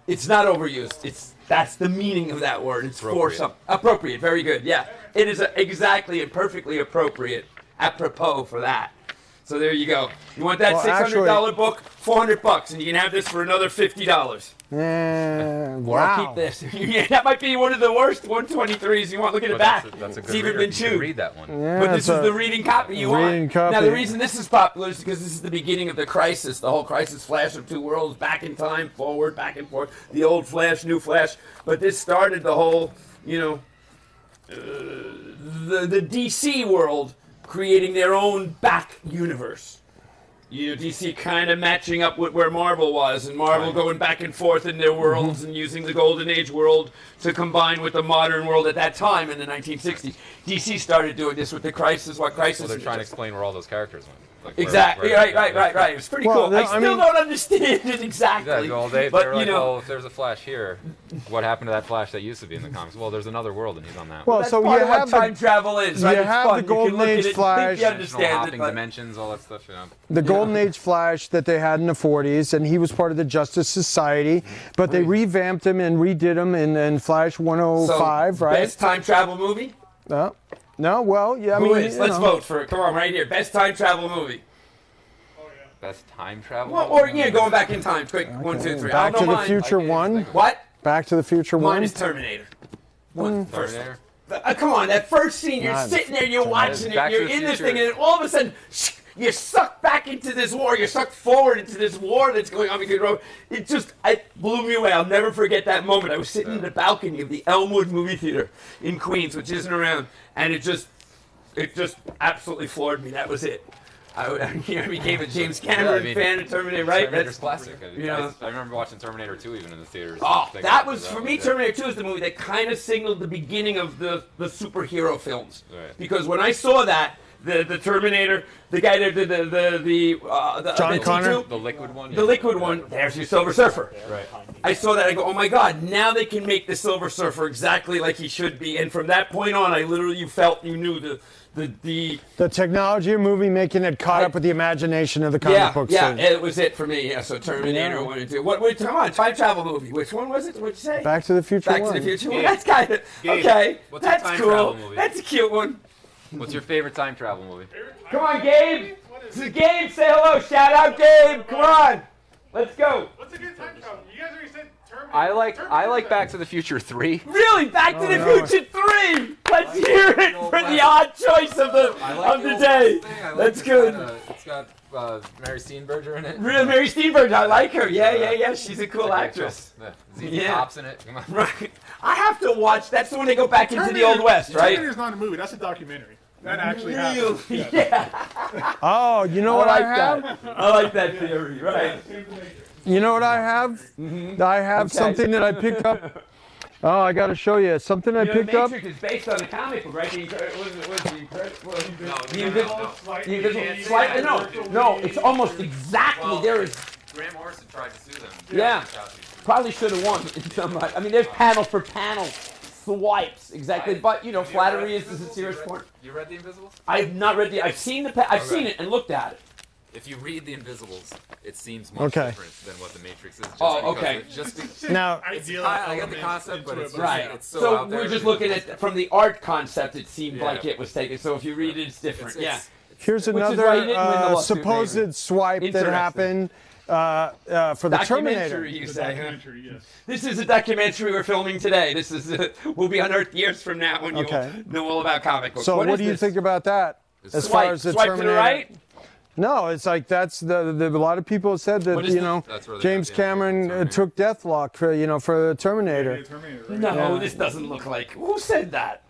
it's not overused. That's the meaning of that word. It's for something appropriate. Very good. Yeah, it is exactly and perfectly appropriate, apropos for that. So there you go. You want that $600 book? $400, and you can have this for another $50. Yeah, or I'll keep this. That might be one of the worst 123s you want. Look at the back. That's a good it's even been chewed. Read that one. Yeah, but this is the reading copy you want. Copy. Now the reason this is popular is because this is the beginning of the Crisis, the whole Crisis Flash of two worlds, back in time, forward, back and forth, the old Flash, new Flash. But this started the whole, you know, the DC world creating their own back universe. You know, DC kind of matching up with where Marvel was, and Marvel going back and forth in their worlds and using the Golden Age world to combine with the modern world at that time in the 1960s. DC started doing this with the Crisis. What Crisis? Well, they're trying to explain where all those characters went. Like exactly. Right. It's pretty cool. I still don't understand it exactly. Yeah, well, but like, well, if there's a Flash here, what happened to that Flash that used to be in the comics? Well, there's another world, and he's on that. Well, that's so you have time travel is. Right? You have the Golden Age Flash. You understand hopping dimensions, all that stuff. You know. The Golden Age Flash that they had in the 40s, and he was part of the Justice Society, but they revamped him and redid him in Flash 105, so, right? Best time travel movie? No, well, yeah. Who is? Let's vote for it. Come on, right here. Best time travel movie. Best time travel? Well, or going back in time. Quick, okay. 1, 2, 3. Back to the Future 1. What? Back to the Future 1. Mine is Terminator. Terminator. Come on, that first scene, you're sitting there, you're watching it, you're in this thing, and then all of a sudden, you're sucked back into this war. You're sucked forward into this war that's going on because it blew me away. I'll never forget that moment. I was sitting in the balcony of the Elmwood movie theater in Queens, which isn't around, and it just absolutely floored me. That was it. I became a James Cameron fan of Terminator, right? Terminator's classic. I remember watching Terminator 2 even in the theaters. Oh, that was, for me, Terminator 2 is the movie that kind of signaled the beginning of the superhero films. Right. Because when I saw that, the Terminator, the guy that did the John Connor? The liquid one? The liquid one, there's your Silver Surfer. Right. I saw that, I go, oh my God, now they can make the Silver Surfer exactly like he should be. And from that point on, I literally, you knew the technology of movie making it caught up with the imagination of the comic book yeah, scene. it was it for me. Yeah, so Terminator 1 and 2. Come on, time travel movie. Which one was it? What'd you say? Back to the Future Back 1. to the Future 1. That's kind of, okay. What's your That's time cool. travel movie? That's a cute one. What's your favorite time travel movie? Come on, Gabe. This is Gabe. Say hello. Shout out, Gabe. Come on. Let's go. What's a good time travel? You guys already said Terminator. I like Back to the Future 3. Really? Back to the Future 3. Let's hear it for the odd choice of the day. That's good. It's got Mary Steenburgen in it. Really, Mary Steenburgen. I like her. Yeah. She's a cool actress. ZZ Top's in it. Come on. Right. I have to watch. That's the one they go back into the Old West, right? Terminator's not a movie. That's a documentary. That actually happened. Really? Yeah. Oh, you know what I have? I like that theory. Right. You know what I have? I have something that I picked up. Oh, I got to show you something I picked up. The Matrix is based on a comic book, right? No, it's almost exactly. There is. Graham Morrison tried to sue them. Yeah. Probably should have won in some way. I mean, there's panel for panel swipes, exactly. But you know, flattery is a serious point. You read The Invisibles? I have not read the. I've seen it and looked at it. If you read The Invisibles, it seems much different than what The Matrix is. Now, I get the concept, but it's right. It's so out there. We're just looking at from the art concept. It seemed like it was taken. So if you read it, it's different. Here's another supposed swipe that happened for the Terminator. You say? Yes. This is a documentary we're filming today. This is will be unearthed years from now when you'll know all about comic books. So what do you think about that? As far as the swipe Terminator? To the right? No, it's like that's a lot of people said that James Cameron took Deathlock for the Terminator. No, this doesn't look like. Who said that?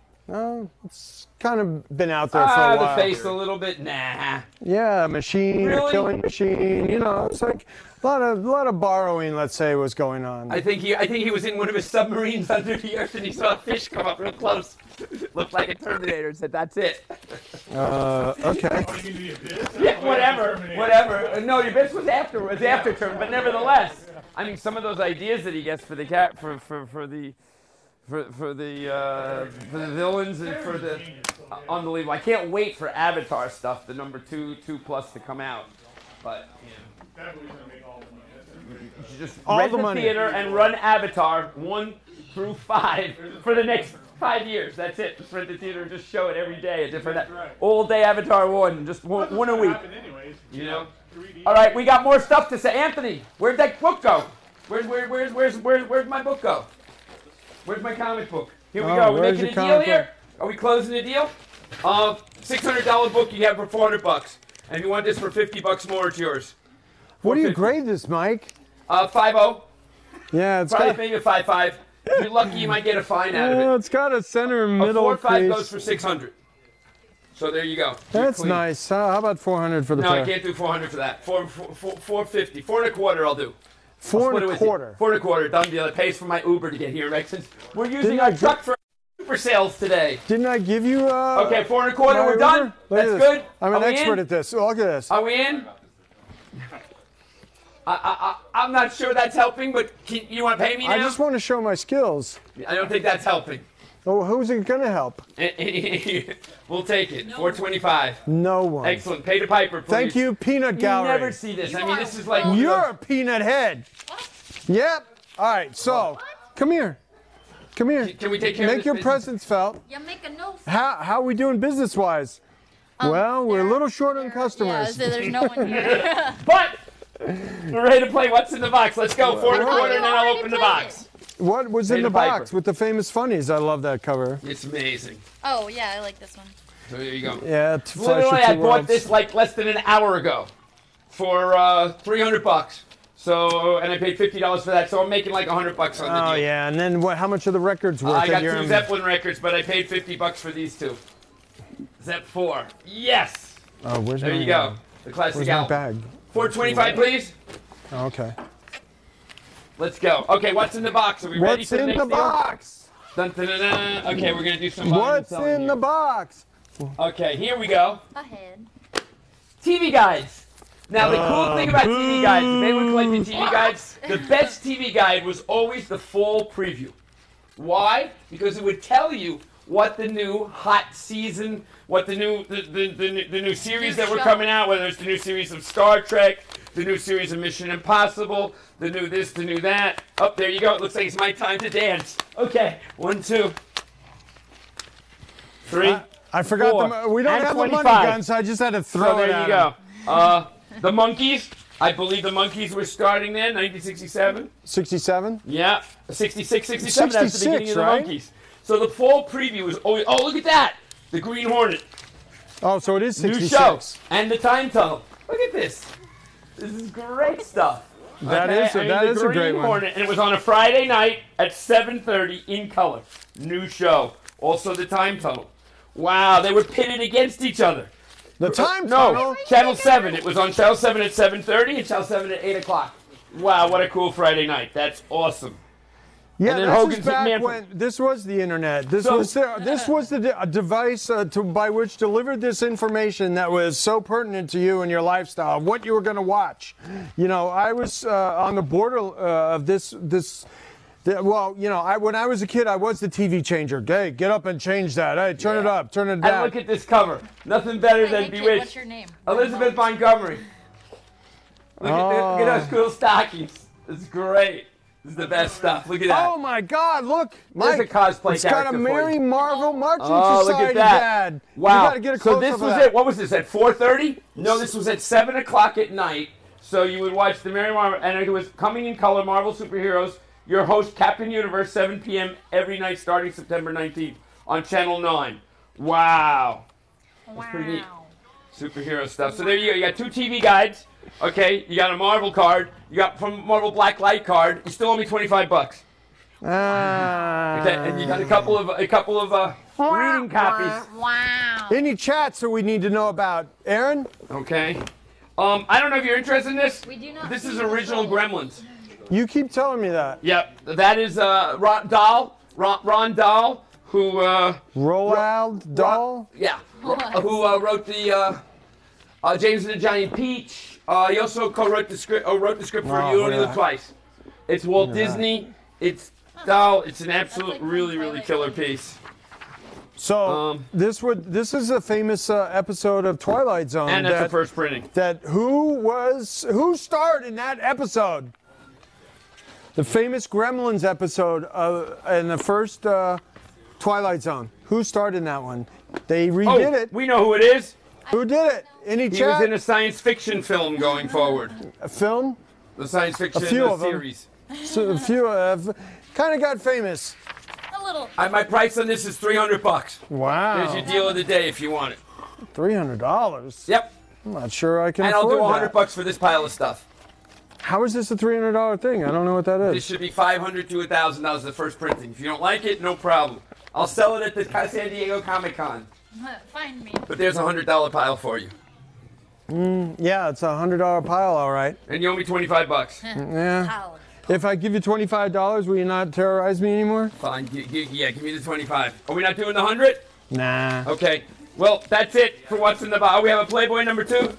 It's kind of been out there for a while. The face a little bit. Nah. Yeah, machine, a killing machine. It's like a lot of borrowing. Let's say was going on. I think he was in one of his submarines under the earth and he saw a fish come up real close. Looked like a Terminator and said, "That's it." Okay. Yeah, whatever. No, the abyss was after Terminator, but nevertheless, I mean, some of those ideas that he gets for the villains and for the unbelievable. I can't wait for Avatar stuff, the number 2 plus to come out. But you should just rent the theater and run Avatar 1 through 5 for the next 5 years. That's it. Just rent the theater and just show it every day. A different all day Avatar 1, just one a week. All right, we got more stuff to say. Anthony, where'd that book go? Where's my book go? Where's my comic book? Here we go. We're making a deal here. Are we closing the deal? $600 book you have for $400. And if you want this for $50 more, it's yours. What do you grade this, Mike? 5.0. Yeah, it's probably maybe a 5.5. If you're lucky, you might get a fine out of it. It's got a center middle. A 4.5 goes for $600. So there you go. That's nice. How about 400 for the No, I can't do 400 for that. 450. 4 1/4 I'll do. 4 1/4. 4 1/4. Done deal. It pays for my Uber to get here, right? Since we're using our truck for super sales today. Didn't I give you? Okay, 4 1/4. We're done. That's good. I'm an expert at this. Look at this. Are we in? I'm not sure that's helping, but you want to pay me now? I just want to show my skills. I don't think that's helping. Oh, who's it going to help? We'll take it. $425. No one. Excellent. Pay the piper, please. Thank you, Peanut Gallery. You never see this. I mean, this is like... You're a peanut head. What? Yep. All right, so, come here. Come here. Can we take care of this? Make your presence felt. Yeah, make a note. How are we doing business-wise? Well, we're a little short on customers. Yeah, so there's no one here. But we're ready to play What's in the Box. Let's go. 4 1/4, and then I'll open the box. What was in the box with the famous funnies? I love that cover. It's amazing. Oh, yeah, I like this one. So there you go. Yeah, literally, I bought this like less than an hour ago for $300. So, and I paid $50 for that, so I'm making like $100 on the deal. Oh yeah, and then how much are the records worth? I got 2 Zeppelin records, but I paid $50 for these 2. Zep 4. Yes. Oh, where's there you go. The classic Where's my album. bag? 425, please. Okay. Let's go. Okay, what's in the box? Are we ready What's for the in next the deal? box? Dun, dun, dun, dun. Okay, we're gonna do some. buying and What's selling in here. the box? Okay, here we go. Ahead. TV guides. Now the cool thing about TV guides, if anyone collected TV guides, the best TV guide was always the fall preview. Why? Because it would tell you what the new hot season, what the new series that were coming out, whether it's the new series of Star Trek, the new series of Mission Impossible, the new this, the new that. Oh, there you go. It looks like it's my time to dance. Okay, 1, 2, 3. I forgot 4, we don't and have 25. the money gun, so I just had to throw So it there at you him. go. The Monkeys. I believe the Monkeys were starting then, 1967. 67? Yeah, 66, 67. That's the 66, beginning of the right? Monkeys. So the fall preview is always. Oh, look at that! The Green Hornet. Oh, so it is 66. New show. And the Time Tunnel. Look at this. This is great stuff. That Okay, is a, I mean, that the is a great Green one. Hornet, and it was on a Friday night at 7:30 in color. New show. Also the Time Tunnel. Wow, they were pitted against each other. The Time No, Tunnel? Channel 7. It was on Channel 7 at 7:30 and Channel 7 at 8 o'clock. Wow, what a cool Friday night. That's awesome. Yeah, and then this Hogan's is back McMahon- when this was the internet. This So- was the device by which delivered this information that was so pertinent to you and your lifestyle, what you were going to watch. You know, I was on the border of this. Well, you know, when I was a kid, I was the TV changer. Hey, get up and change that. Hey, turn it up, turn it And down. look at this cover. Nothing better Hey, than kid, Bewitched. what's your name? Elizabeth Montgomery. Look at those cool stockings. It's great. This is the best stuff. Look at that. Oh my God! Look, There's Mike, a cosplay it's got a character for Mary you. Marvel Marching Oh, look Society at that. dad. Wow. You got to get a So close this up was of that. it. What was this, at 4:30? No, this was at 7 o'clock at night. So you would watch the Mary Marvel, and it was coming in color, Marvel Superheroes. Your host, Captain Universe, 7 p.m. every night starting September 19th on Channel 9. Wow. That's pretty neat. Superhero stuff. So there you go. You got 2 TV guides. Okay, you got a Marvel card. You got from Marvel Black Light card. You still owe me $25. Okay, and you got a couple of reading copies. Wow. Any chats that we need to know about, Aaron? Okay. I don't know if you're interested in this. We do not This see is the original soul. Gremlins. You keep telling me that. Yep, that is Ron Dahl, who Roald Dahl. yeah, who wrote the James and the Giant Peach. He also co-wrote the script. Wrote the script for Oh, You Only yeah. Live Twice. It's Walt Disney. It's Dahl. It's an absolute, like really, my really Twilight killer Zone. piece. So this is a famous episode of Twilight Zone. And that's the first printing. Who starred in that episode? The famous Gremlins episode in the first Twilight Zone. Who starred in that one? They redid it. We know who it is. Who did it? Any He chat? was in a science fiction film going forward. A film? The science fiction few of them. series. So a few kind of got famous. A little. My price on this is $300. Wow. There's your deal of the day if you want it. $300. Yep. I'm not sure I can And I'll do afford that. $100 for this pile of stuff. How is this a $300 thing? I don't know what that This is. should be $500 to $1,000 the first printing. If you don't like it, no problem. I'll sell it at the San Diego Comic Con. Find me. But there's a $100 pile for you. Yeah, it's a $100 pile, all right. And you owe me $25. Yeah. College. If I give you $25, will you not terrorize me anymore? Fine. Yeah, give me the 25. Are we not doing the 100? Nah. Okay. Well, that's it for what's in the box. Oh, we have a Playboy number 2.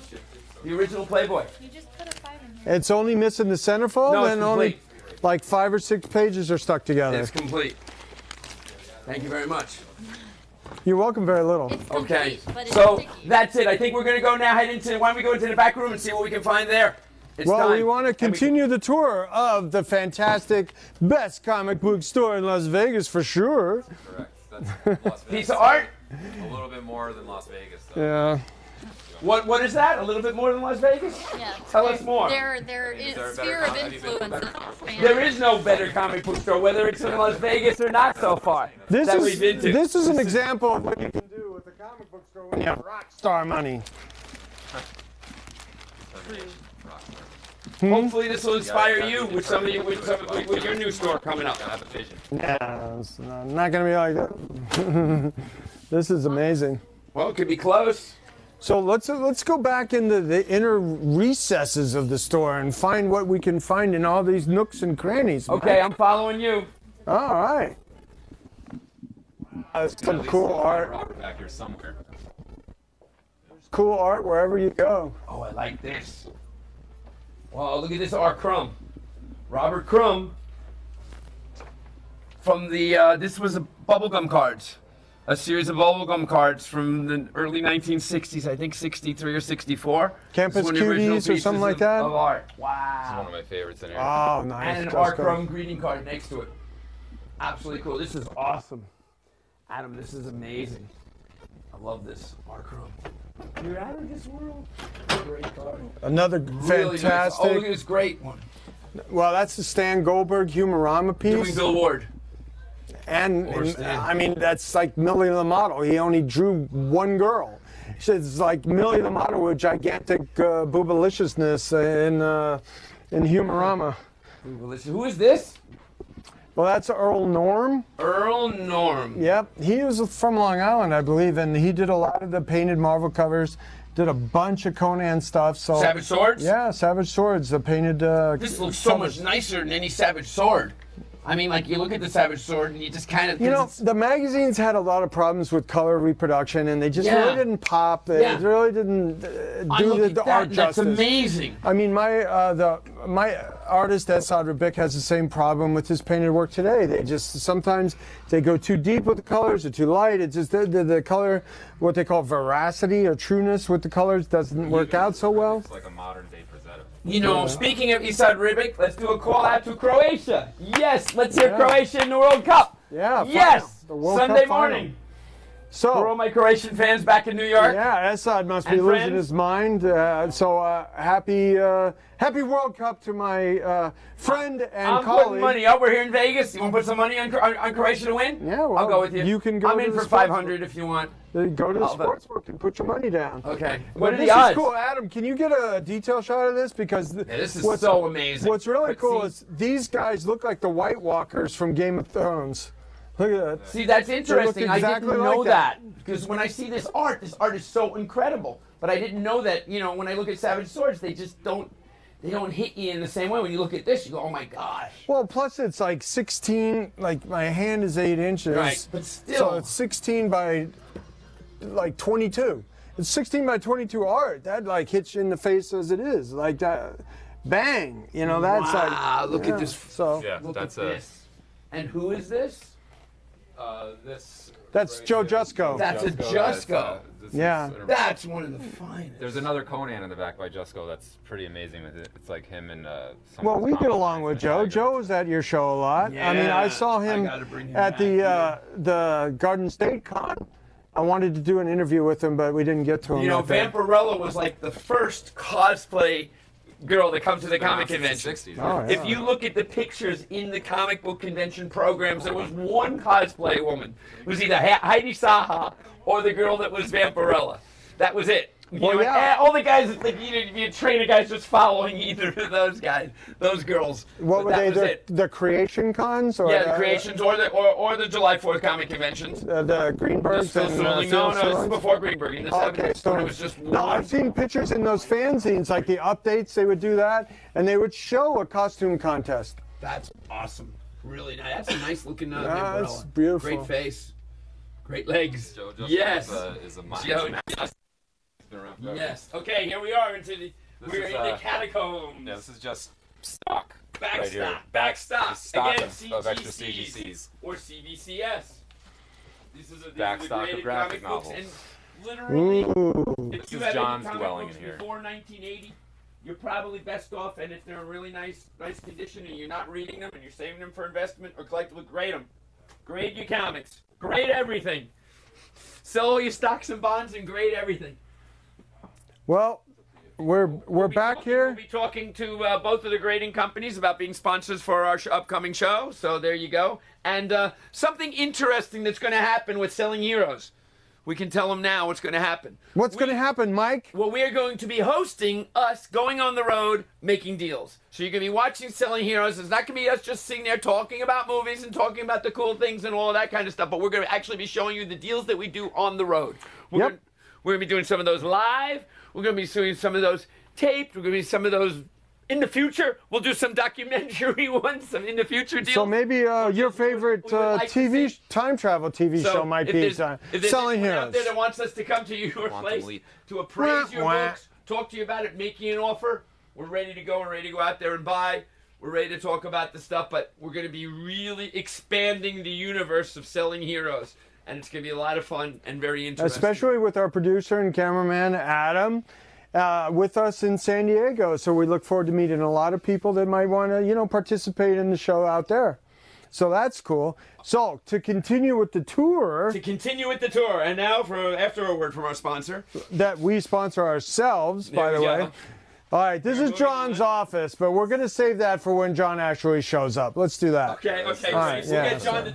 The original Playboy. You just put a 5 in here. It's only missing the centerfold, No, it's and only complete. like 5 or 6 pages are stuck together. It's complete. Thank you very much. You're welcome very little. It's Okay. complete, but it's So sticky. that's it. I think we're going to go now. Why don't we go into the back room and see what we can find there? It's Well, time. we want to And we- continue the tour of the fantastic best comic book store in Las Vegas for sure. Correct. That's Las Vegas. Piece of art? A little bit more than Las Vegas, though. Yeah. What is that? A little bit more than Las Vegas? Yeah. Tell us more. There Is there a is better sphere of com- have you been influence. better? There is no better comic book store, whether it's in Las Vegas or not so far. This that is we've been to. this is an example of what you can do with a comic book store when you have rock star money. Hopefully this will inspire you with some of you with your new store coming up. Gotta have a vision. Yeah, it's not going to be like that. This is amazing. Well, it could be close. So let's go back into the inner recesses of the store and find what we can find in all these nooks and crannies. Okay, I'm following you. All right. That's some cool art. Robert back here somewhere. Cool art wherever you go. Oh, I like this. Wow, look at this art Crumb. Robert Crumb from the, this was a bubblegum cards. A series of bubblegum cards from the early 1960s, I think 63 or 64. Campus Cuties or something like that? Of art. It's Wow. one of my favorites in here. Oh, nice. And an art Crumb greeting card next to it. Absolutely cool. This is awesome. Adam, this is amazing. I love this. Art Crumb. You're out of this world. Great card. Another Really fantastic. nice. Oh, look at this great one. Well, that's the Stan Goldberg Humorama piece. Doing Bill Ward. And Stan. I mean, that's like Millie the Model. He only drew one girl. It's like Millie the Model with gigantic boobaliciousness in Humorama. Who is this? Well, that's Earl Norm. Earl Norm. Yep, he was from Long Island, I believe, and he did a lot of the painted Marvel covers. Did a bunch of Conan stuff. So Savage Swords? Yeah, Savage Swords. The painted. This looks so much nicer than any Savage Sword. I mean, like, you look at the Savage Sword and you just kind of... You know, the magazines had a lot of problems with color reproduction, and they just Yeah. really didn't pop. They Yeah. really didn't do the art That's justice. amazing. I mean, my artist Esad Rabik has the same problem with his painted work today. They just sometimes they go too deep with the colors or too light. It's just the color, what they call veracity or trueness with the colors doesn't work out so well. It's like a modern day Frazetta. You know, speaking of Esad Ribic, let's do a call out to Croatia. Yes, let's hear Yeah. Croatia in the World Cup. Yeah. Yes, the World Sunday Cup final. morning. For all So. my Croatian fans back in New York. Yeah, Esad must be And losing friends. his mind. Happy World Cup to my friend and I'm colleague. putting money up. We're here in Vegas. You want to put some money on Croatia to win? Yeah, well, I'll go with you. you can go I'm to in the for sports 500 if you want. Go to the I'll bet. sportsbook and put your money down. Okay. But What are this the odds? is cool, Adam. Can you get a detail shot of this? Because this is so amazing. What's really But cool see- is these guys look like the White Walkers from Game of Thrones. Look at that. See, that's interesting. I exactly didn't know like that. that. Because when I see this art is so incredible. But I didn't know that, you know, when I look at Savage Swords, they just don't hit you in the same way. When you look at this, you go, oh my gosh. Well, plus it's like 16. Like my hand is 8 inches. Right, but still. So it's 16 by like 22. It's 16 by 22 art. That like hits you in the face as it is. Like that, bang. You know, that's like. Wow, look at this. So Yeah, Look that's at this. And who is this? This. that's right Joe here. Jusko. That's a Jusko. This is Yeah. That's one of the finest. There's another Conan in the back by Jusko that's pretty amazing with it. It's like him and some Well, of we his get comic along lines with and Joe. Tiger. Joe was at your show a lot. I mean, I Yeah, saw him I gotta bring him at back, the Garden State Con. I wanted to do an interview with him, but we didn't get to him. You know, that day. Vampirella was like the first cosplay girl that comes to the Been comic around since convention. the 60s. Oh, yeah. If you look at the pictures in the comic book convention programs, there was one cosplay woman. It was either Heidi Saha or the girl that was Vampirella. That was it. You Well, know, yeah. all the guys, like, you train a guy's just following either of those guys, those girls. What But were that they? was it. The creation cons? Or Yeah, the creations or the July 4th comic conventions. the Greenbergs Still and Sterling, Phil no, this is Sterlings? before Greenberg in the 70s. Okay, so when it was just no, one. I've seen pictures in those fanzines, like the updates. They would do that, and they would show a costume contest. That's awesome. Really nice. That's a nice looking Yeah, Vampirella. that's beautiful. Great face. Great legs. Joe Jusko Yes. is a mind. Joe, Been around forever. yes. Okay, here we are into the. This We're is, in the catacombs. Yeah, this is just stock. Back right here. stock. Back stock. Just stock Again, of extra CGCs. CGCs. Or CBCS. These are the Back these are stock the of graded graphic comic books, novels. and literally, Ooh. if This you is have John's any comic dwelling books in here. before 1980, you're probably best off. And if they're in really nice condition, and you're not reading them, and you're saving them for investment or collectible, grade them. Grade your comics. Grade everything. Sell all your stocks and bonds and grade everything. Well, we're back We'll here. be talking to both of the grading companies about being sponsors for our upcoming show. So there you go. And something interesting that's going to happen with Selling Heroes. We can tell them now what's going to happen. What's going to happen, Mike? Well, we are going to be hosting us going on the road making deals. So you're going to be watching Selling Heroes. It's not going to be us just sitting there talking about movies and talking about the cool things and all of that kind of stuff. But we're going to actually be showing you the deals that we do on the road. We're Yep. gonna, We're going to be doing some of those live. We're going to be doing some of those taped. We're going to be some of those in the future. We'll do some documentary ones, some in the future deals. So maybe your favorite TV time travel TV show might be Selling Heroes. Out there that wants us to come to your place to appraise your books, talk to you about it, make you an offer. We're ready to go. We're ready to go out there and buy. We're ready to talk about the stuff, but we're going to be really expanding the universe of Selling Heroes, and it's going to be a lot of fun and very interesting. Especially with our producer and cameraman Adam. With us in San Diego, so we look forward to meeting a lot of people that might want to, participate in the show out there. So that's cool. So to continue with the tour. And now after a word from our sponsor. That we sponsor ourselves, by the way. All right, this is John's office, but we're going to save that for when John actually shows up. Let's do that. Okay. All right, We'll get John to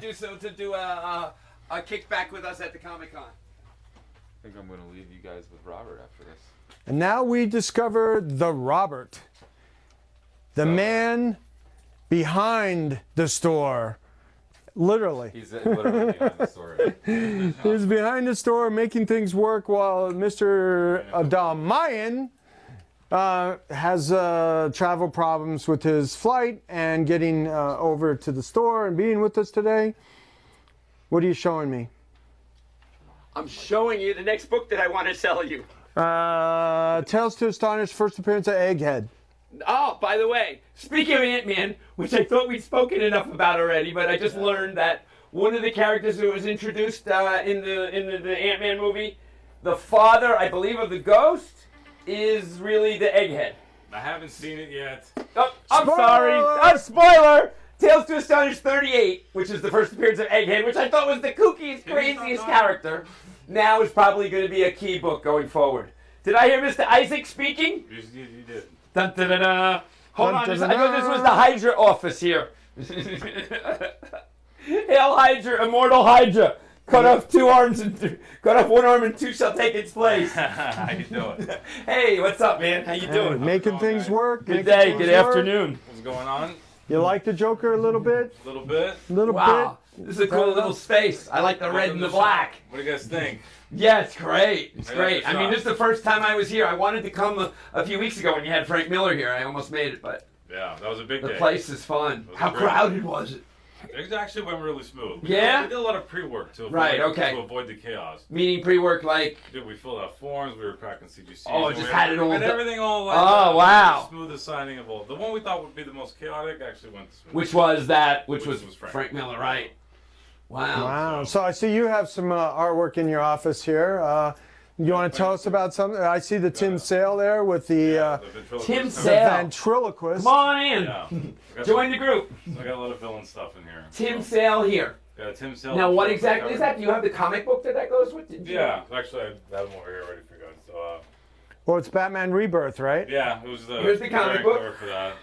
do a kickback with us at the Comic-Con. I think I'm going to leave you guys with Robert after this. And now we discover the Robert, the man behind the store. Literally. He's literally behind the store. He's behind the store making things work while Mr. Adamayan has travel problems with his flight and getting over to the store and being with us today. What are you showing me? I'm showing you the next book that I want to sell you. Tales to Astonish, first appearance of Egghead. Oh, by the way, speaking of Ant-Man, which I thought we'd spoken enough about already, but I just learned that one of the characters that was introduced in the Ant-Man movie, the father, I believe, of the Ghost, is really the Egghead. I haven't seen it yet. Oh, I'm sorry. Spoiler! Tales to Astonish 38, which is the first appearance of Egghead, which I thought was the kookiest, craziest character. Now is probably going to be a key book going forward. Did I hear Mr. Isaac speaking? You did. Dun, dun, dun, dun. Hold on, I thought this was the Hydra office here. Hail Hydra, immortal Hydra. Cut off one arm and two shall take its place. How you doing? Hey, what's up, man? How you doing? Making things work. Good day, good afternoon. What's going on? You like the Joker a little bit? A little bit. Wow. This is a cool little space. I like the red and the black. What do you guys think? Yeah, it's great. It's great. I mean, this is the first time I was here. I wanted to come a few weeks ago when you had Frank Miller here. I almost made it, but yeah, that was a big day. The place is fun. How crowded was it? It actually went really smooth. Yeah? We did a lot of pre-work to avoid the chaos. Meaning pre-work like? We filled out forms, we were cracking CGCs. Oh, just had it all done. Everything all like oh, wow. The smoothest signing of all. The one we thought would be the most chaotic actually went smooth. Which was that? Which was Frank Miller, right? Wow. Wow. So I see you have some artwork in your office here. You want to tell us about something? I see the Tim Sale there with the Tim Sale. ventriloquist. Come on in. Yeah. Join the group. I got a lot of villain stuff in here. Tim Sale here. Yeah, Tim Sale. Now, what exactly is that? Do you have the comic book that goes with it? Yeah, actually, I have them over here ready for you guys. So, well, it's Batman Rebirth, right? Yeah, it was the. Here's the comic book cover for that.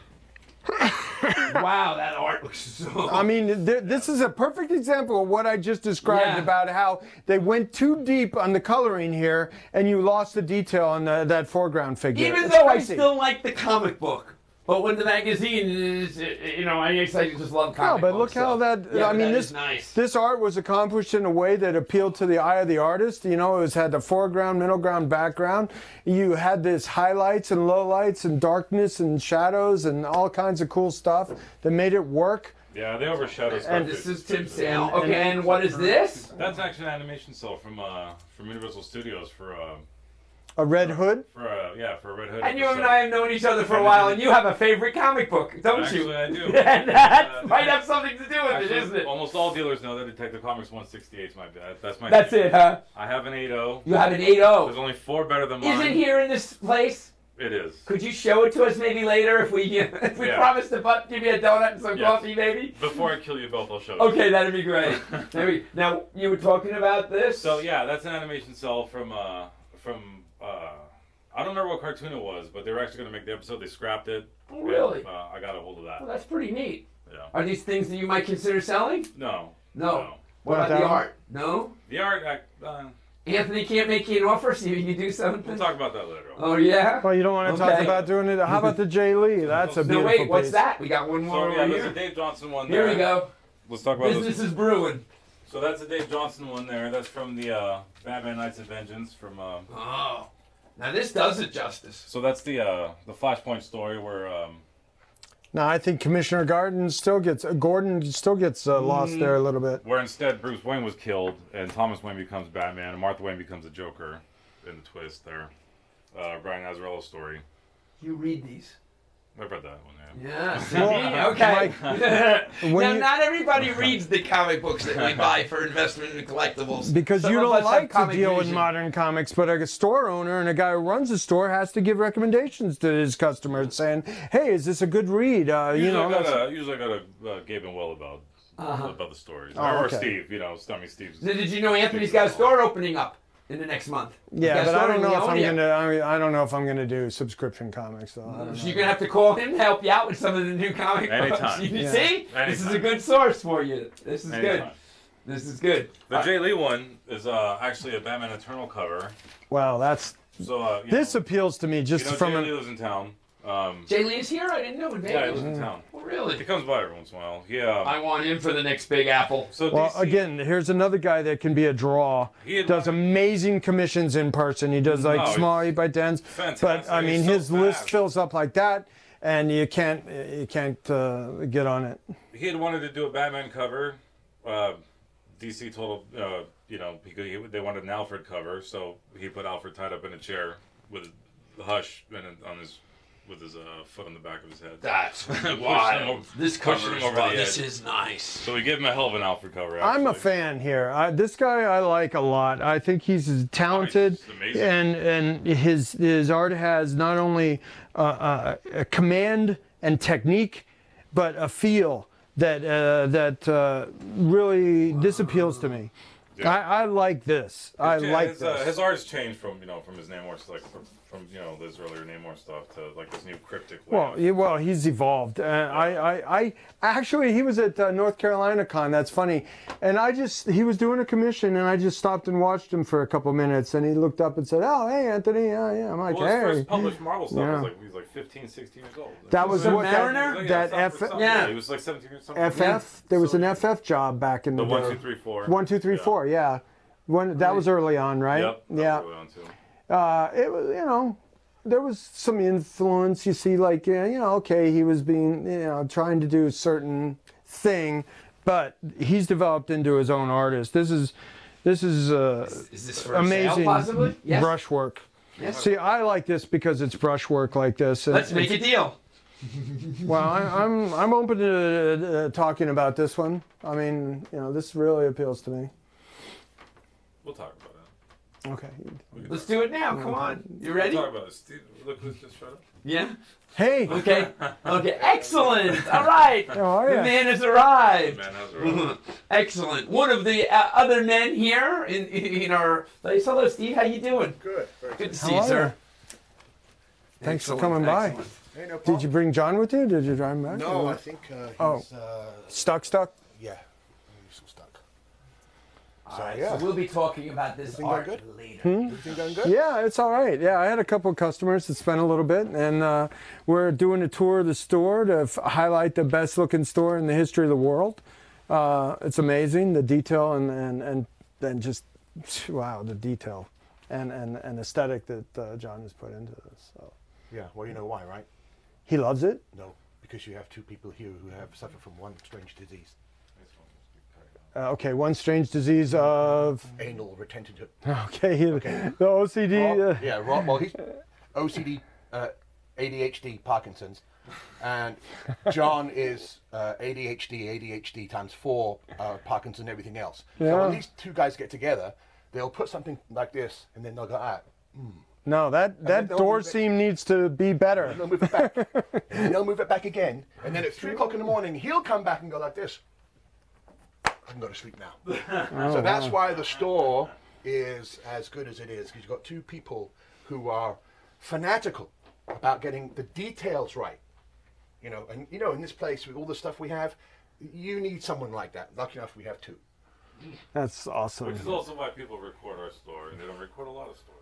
Wow, that art looks so... I mean, this is a perfect example of what I just described about how they went too deep on the coloring here and you lost the detail on that foreground figure. Even though I still like the comic book. But when the magazine is, I just love comic books. No, but look how I mean, this art was accomplished in a way that appealed to the eye of the artist. You know, it had the foreground, middle ground, background. You had this highlights and lowlights and darkness and shadows and all kinds of cool stuff that made it work. Yeah, they overshadow stuff. And this is Tim Sale. Okay, and what is this? That's actually an animation cell from Universal Studios for... A Red Hood? For a Red Hood. And you and I have known each other for a while, and you have a favorite comic book, don't you? Actually, I do. And that might have something to do with it, isn't it? Almost all dealers know that Detective Comics 168 is my that's my That's favorite. it, huh? I have an 8.0. You have an 8.0. There's only 4 better than mine. Is it here in this place? It is. Could you show it to us maybe later if we promise to give you a donut and some coffee, maybe? Before I kill you both, I'll show you. Okay, that'd be great. Now, you were talking about this? So, yeah, that's an animation cell from I don't remember what cartoon it was, but they were actually going to make the episode. They scrapped it. Oh, really? And, I got a hold of that. Well, that's pretty neat. Yeah. Are these things that you might consider selling? No. What about the art? No? The art, Anthony can't make you an offer, so you can do something? We'll talk about that later. Oh, yeah? Well, you don't want to talk about doing it. How about the Jay Lee? That's a beautiful piece. No, wait, what's piece. that? We got one more over there's here. a Dave Johnson one Here there. we go. Let's talk about Business is brewing. So that's a Dave Johnson one there. That's from the Batman Knights of Vengeance from. Oh, now this does it justice. So that's the Flashpoint story where. Now I think Commissioner Gordon still gets lost there a little bit. Where instead Bruce Wayne was killed and Thomas Wayne becomes Batman and Martha Wayne becomes the Joker in the twist there. Brian Azzarello's story. You read these. I've read that one, yeah. See, okay. Now, not everybody reads the comic books that we buy for investment in collectibles. Because Some you of don't us like have to deal with vision. modern comics, but a store owner and a guy who runs a store has to give recommendations to his customers, saying, "Hey, is this a good read?" Usually I got a Gabe and Will about the stories, or Steve. You know, Stummy Steve's. Did you know Anthony's got a store opening up in the next month? Yeah, but I don't know if I'm gonna. I don't know if I'm gonna do subscription comics though. So you're gonna have to call him to help you out with some of the new comic books. You see, this is a good source for you. This is good. This is good. The Jay Lee one is actually a Batman Eternal cover. Wow, that's. So this appeals to me just from. Jay Lee lives in town. Jay Lee is here? I didn't know. Yeah, he lives in town. Oh, really? He comes by every once in a while. I want him for the next Big Apple. So well, again, here's another guy that can be a draw. He does amazing commissions in person. He does like small 8x10s. But I mean, his list fills up like that, and you can't get on it. He had wanted to do a Batman cover. DC told him, they wanted an Alfred cover, so he put Alfred tied up in a chair with the hush on his. With his foot on the back of his head. That's wild. This cover this is nice. So we give him a hell of an Alfred cover. Actually. I'm a fan here. This guy I like a lot. I think he's talented, and his art has not only a command and technique, but a feel that really this appeals to me. Yeah. I like this. His art has changed from his Namor from his earlier Namor stuff to like this new cryptic way. Well, he's evolved. I actually he was at North Carolina Con. That's funny. And he was doing a commission, and I just stopped and watched him for a couple minutes, and he looked up and said, "Oh, hey, Anthony." Yeah. I'm like, "Hey." His first published Marvel stuff was he was like 15, 16 years old. That was what Mariner. He was like 17 or something. FF. There was an FF job back in the day. 1, 2, 3, 4. 1, 2, 3, 4. Yeah. That was early on, right? Yep. Yeah. Early on too. It was, there was some influence. You see, like, okay, he was being, trying to do a certain thing, but he's developed into his own artist. This is this for amazing sale, possibly? Yes. brushwork. Yes. See, I like this because it's brushwork like this. Let's make a deal. Well, I'm open to talking about this one. I mean, this really appeals to me. We'll talk about it. Okay. Let's do it now. Come on. You ready? We'll talk about it. Steve, look who's just showed up. Yeah. Hey. Okay. Excellent. All right. How are you? The man has arrived. The man has arrived. Excellent. One of the other men here in our place. Hello, Steve. How you doing? Good. Good to see you, sir. Thanks for coming by. Hey, no problem. Did you bring John with you? Did you drive him back? No, I think he's... Stuck? Yeah. He's stuck. All right, so we'll be talking about this art later. Everything going good? Yeah, it's all right. Yeah, I had a couple of customers that spent a little bit, and we're doing a tour of the store to highlight the best-looking store in the history of the world. It's amazing, the detail and just, wow, the detail and aesthetic that John has put into this. So. Yeah, well, you know why, right? He loves it? No, because you have two people here who have suffered from one strange disease. Okay, one strange disease of... Anal retentive. Okay, the OCD... Well, he's OCD, ADHD, Parkinson's. And John is ADHD times 4, Parkinson's, everything else. Yeah. So when these two guys get together, they'll put something like this, and then they'll go, No, that door seam needs to be better. And they'll move it back. And they'll move it back again. And then at 3 o'clock in the morning, he'll come back and go like this. I can go to sleep now. So that's why the store is as good as it is. Because you've got two people who are fanatical about getting the details right. And in this place with all the stuff we have, you need someone like that. Lucky enough, we have two. That's awesome. Which is also why people record our store, and they don't record a lot of stores.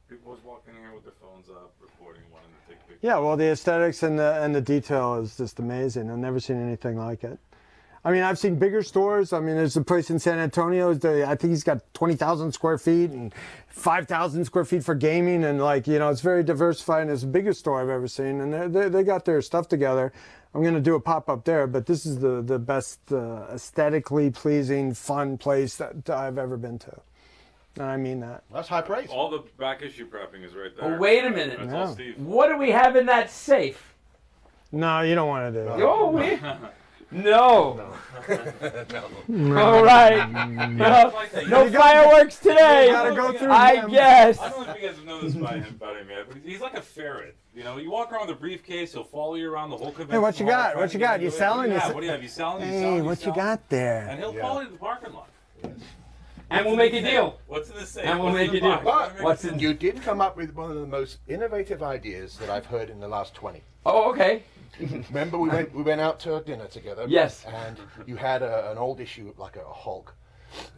People always walk in here with their phones up, recording, wanting to take pictures. Yeah, well, the aesthetics and the detail is just amazing. I've never seen anything like it. I mean, I've seen bigger stores. I mean, there's a place in San Antonio. I think he's got 20,000 square feet and 5,000 square feet for gaming. And like, you know, it's very diversified and it's the biggest store I've ever seen. And they got their stuff together. I'm going to do a pop-up there, but this is the best aesthetically pleasing, fun place that I've ever been to. And I mean that. That's high praise. All the back issue prepping is right there. Oh, wait a minute. That's all Steve. What do we have in that safe? No, you don't want to do that. Oh, no. All right. No fireworks today. You gotta go through I them. guess. I don't know if you guys know this about him, man, but he's like a ferret. You know, you walk around with a briefcase, he'll follow you around the whole convention. Hey, what you got? What you got? You selling? What do you have? You selling? Hey, what you got there? And he'll follow you to the parking lot. And we'll make a deal. What's in the safe? And we'll make a deal. What's in? You did come up with one of the most innovative ideas that I've heard in the last 20. Oh, okay. Remember we went out to dinner together? Yes. And you had an old issue of like a Hulk.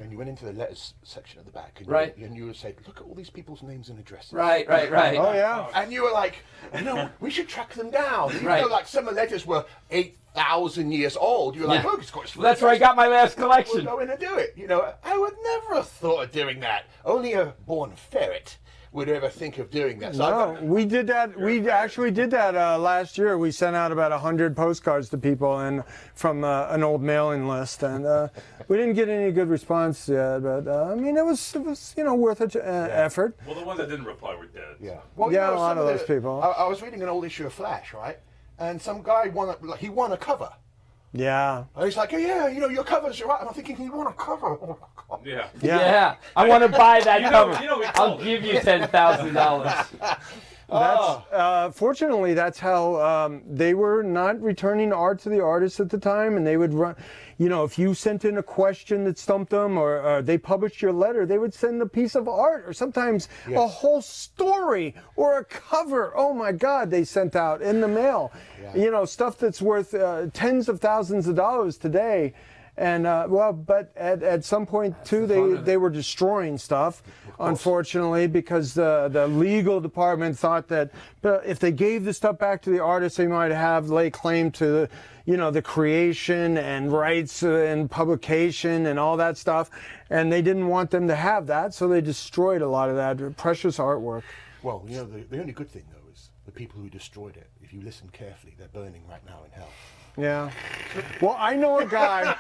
And you went into the letters section at the back. And Right. You said, look at all these people's names and addresses. Right. Oh, yeah. And you were like, no, we should track them down. Even Right. though like some of the letters were 8,000 years old. You were like, Yeah. look, it's got its That's where I got my last We'll collection. go in and do it. You know, I would never have thought of doing that. Only a born ferret would ever think of doing that. So No, we did that. We actually did that last year. We sent out about 100 postcards to people and from an old mailing list, and we didn't get any good response yet. But I mean, it was worth it effort. Well, the ones that didn't reply were dead. yeah, well, Yeah, a lot some of those people. I was reading an old issue of Flash, right? And some guy won a cover. Yeah. And he's like, yeah, your covers are right. And I'm thinking, he won a cover. Oh, God. Yeah. Yeah. I want to buy that cover. we I'll told give you $10,000. Fortunately, that's how they were not returning art to the artists at the time, and they would run. You know, if you sent in a question that stumped them, or they published your letter, they would send a piece of art, or sometimes a whole story or a cover. Oh my God, they sent out in the mail. Yeah. You know, stuff that's worth tens of thousands of dollars today. And but at some point too, they were destroying stuff, unfortunately, because the legal department thought that if they gave the stuff back to the artist, they might lay claim to, the creation and rights and publication and all that stuff, and they didn't want them to have that, so they destroyed a lot of that precious artwork. Well, the only good thing though is the people who destroyed it. If you listen carefully, they're burning right now in hell. Yeah. Well, I know a guy.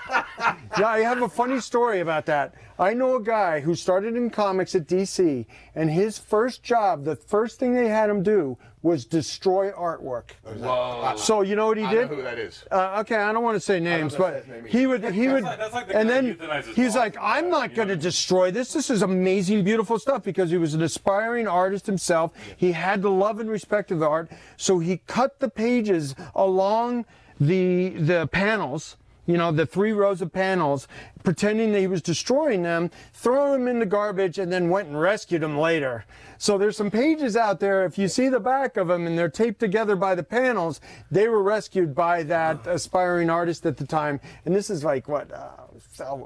Yeah, I have a funny story about that. I know a guy who started in comics at DC, and his first job, the first thing they had him do was destroy artwork. Whoa. So you know what he did? I know who that is. Okay, I don't want to say names, but he would, that's like the and guy then who euthanizes he's dogs. like, I'm not going to destroy this. This is amazing, beautiful stuff, because he was an aspiring artist himself. He had the love and respect of the art, so he cut the pages along the panels, the 3 rows of panels, pretending that he was destroying them, throw them in the garbage, and then went and rescued them later. So there's some pages out there, if you see the back of them and they're taped together by the panels, they were rescued by that aspiring artist at the time. And this is like, what,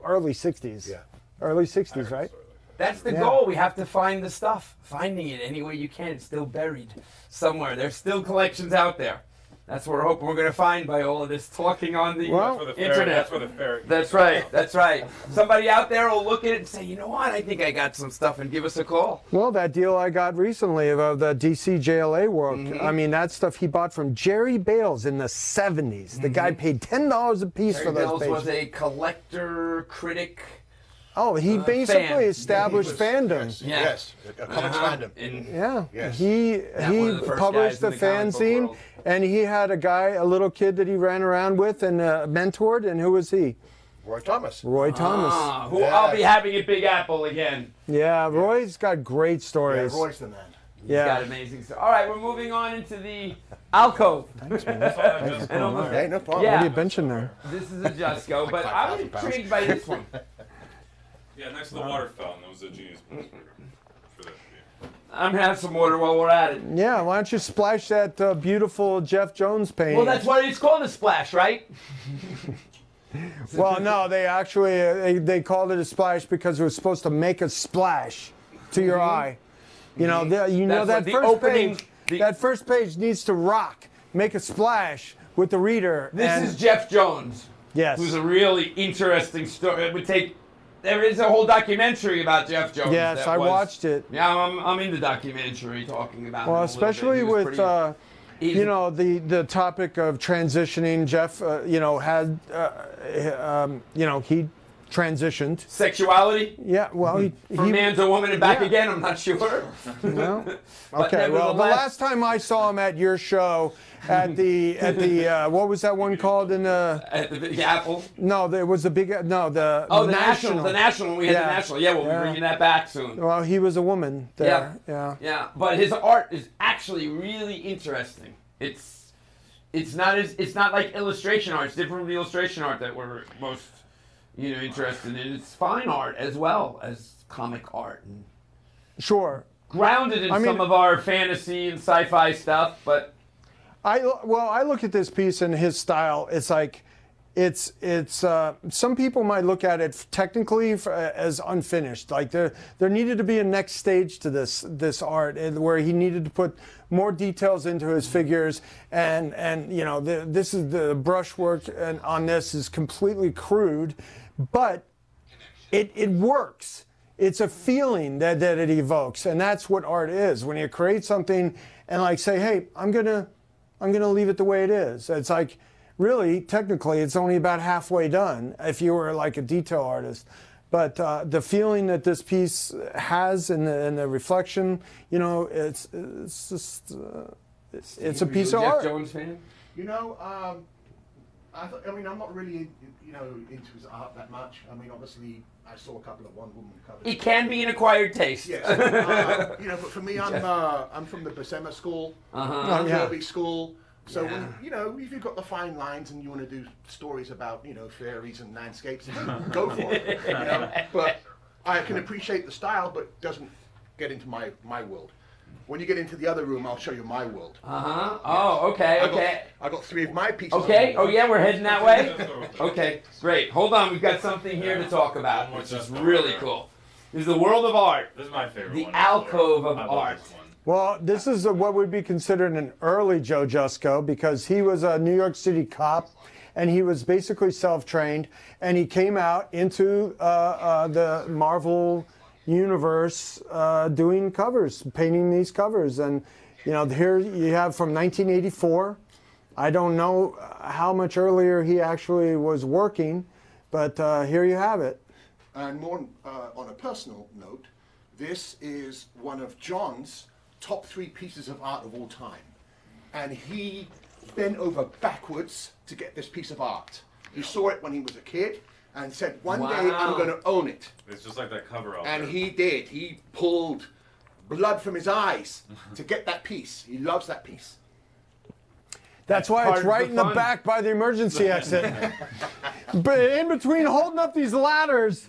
early 60s? Yeah. Early 60s, right? That's the goal. We have to find the stuff. Finding it any way you can. It's still buried somewhere. There's still collections out there. That's what we're hoping we're going to find by all of this talking on the internet. That's where the ferret. That's right. That's right. Somebody out there will look at it and say, you know what? I think I got some stuff, and give us a call. Well, that deal I got recently of the DC JLA work, I mean, that stuff he bought from Jerry Bales in the 70s. The guy paid $10 a piece for those Bales pages. was a collector, critic. Oh, he basically fan. established fandom. Yes, a comics fandom. Yeah, Yes. he one of the first published guys the in the comic book fanzine, world. and he had a little kid that he ran around with and mentored, and who was he? Roy Thomas. Roy Thomas. Who I'll be having at Big Apple again. Yeah, Roy's got great Yeah, stories. Roy's the man. He's got amazing stuff. All right, we're moving on into the alcove. Thanks, man. Hey, no problem. Yeah. What are you benching there? This is a Jusco, but Like I'm 5,000 pounds. intrigued by this one. Yeah, next to the water fountain, that was a genius place for that. I'm gonna have some water while we're at it. Yeah, why don't you splash that beautiful Jeff Jones painting? Well, that's why it's called a splash, right? Well, no, they actually they called it a splash because it was supposed to make a splash to your eye. You know, That's that what the first opening- page. That first page needs to rock, make a splash with the reader. This is Jeff Jones. Yes. Who's a really interesting story. It would take. There is a whole documentary about Jeff Jones. Yes, I watched it. Yeah, I'm in the documentary talking about. Well, him especially with you know, the topic of transitioning. Jeff, you know, had you know, he transitioned. Sexuality? Yeah, well, from man to woman and back again. I'm not sure. No. Okay. Well, the last time I saw him at your show, at the what was that one called in the? At the Big Apple. No, there was the big. No, the national. The national. We had the national. Yeah, we'll be bringing that back soon. Well, he was a woman there. Yeah. But his art is actually really interesting. It's not like illustration art. It's different from the illustration art that we're most interested in. It's fine art as well as comic art. And sure. Grounded in some of our fantasy and sci-fi stuff, but I look at this piece and his style. It's like, it's some people might look at it technically as unfinished. Like there needed to be a next stage to this art, where he needed to put more details into his figures, and you know, this is the brushwork and on this is completely crude, but it works. It's a feeling that it evokes, and that's what art is. When you create something and like say, hey, I'm gonna leave it the way it is. It's like, really, technically, it's only about halfway done if you were like a detail artist. But the feeling that this piece has and the reflection, you know, it's just it's a piece of art. Jeff Jones fan? You know, I mean, I'm not really, you know, into his art that much. I mean, obviously, I saw a couple of Wonder Woman covers. It can be an acquired taste. Yes. You know, but for me, I'm from the Buscema school, Kirby school. So when, you know, if you've got the fine lines and you want to do stories about, you know, fairies and landscapes, go for it. You know? But I can appreciate the style, but doesn't get into my world. When you get into the other room, I'll show you my world. Oh, okay. I got 3 of my pieces. Okay. Oh yeah, we're heading that way. Okay, great. Hold on, we've got something here to talk about, which is really cool. This is the world of art. This is my favorite the one. The alcove of art. Well, this is what would be considered an early Joe Jusko, because he was a New York City cop, and he was basically self-trained, and he came out into the Marvel universe doing covers, painting these covers. And, you know, here you have from 1984. I don't know how much earlier he actually was working, but here you have it. And more on a personal note, this is one of John's top 3 pieces of art of all time. And he bent over backwards to get this piece of art. He saw it when he was a kid and said, one day I'm going to own it. It's just like that cover out And there. he did. He pulled blood from his eyes to get that piece. He loves that piece. That's why it's right in the back by the emergency exit. But in between holding up these ladders.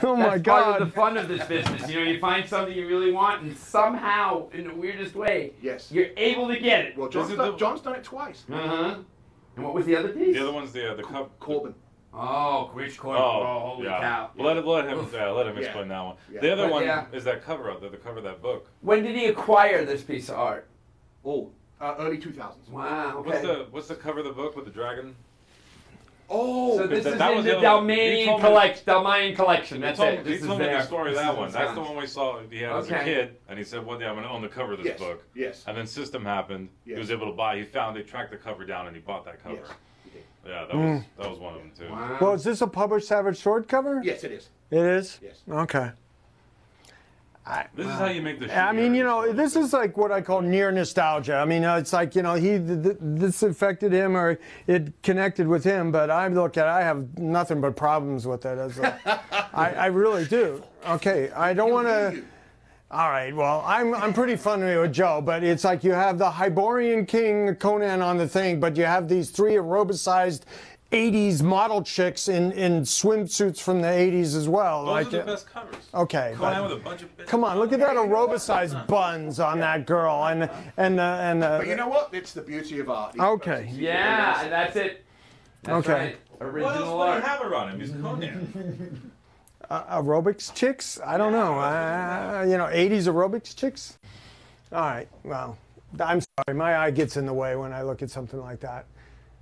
Oh my God. Part of the fun of this business. You know, you find something you really want, and somehow, in the weirdest way, you're able to get it. Well, John's done it twice. And what was the other piece? The other one's the Corbin. Oh, which Corbin? Oh, holy cow. Well, let him explain that one. Yeah. The other one is that cover out there, the cover of that book. When did he acquire this piece of art? Oh, early 2000s. Wow, okay. What's the cover of the book with the dragon? Oh, so this is in the Dalmanian collection. That's it. He told me the story of that one. That's the one we saw he had as a kid, and he said one day I'm going to own the cover of this book. Yes. And then System happened. He was able to buy. They tracked the cover down, and he bought that cover. Yes. Yeah, that was one of them too. Wow. Well, is this a published Savage Sword cover? Yes, it is. It is? Yes. Okay. This is how you make the. I mean, you know, this is like what I call near nostalgia. I mean, it's like, you know, this affected him or it connected with him, but I look at it, I have nothing but problems with it. I really do. Okay, I don't want to. All right, well, I'm pretty friendly with Joe, but it's like you have the Hyborian King Conan on the thing, but you have these 3 aerobicized 80s model chicks in swimsuits from the 80s as well. Those are the best covers. Okay, Conan with a bunch of come on, look at that aerobicized buns on that girl, and But you know what? It's the beauty of art. Okay. Yeah, that's it. That's right. Original what else art. would he have around him? He's Conan. Aerobics chicks? I don't know. You know, 80s aerobics chicks? All right, well, I'm sorry. My eye gets in the way when I look at something like that.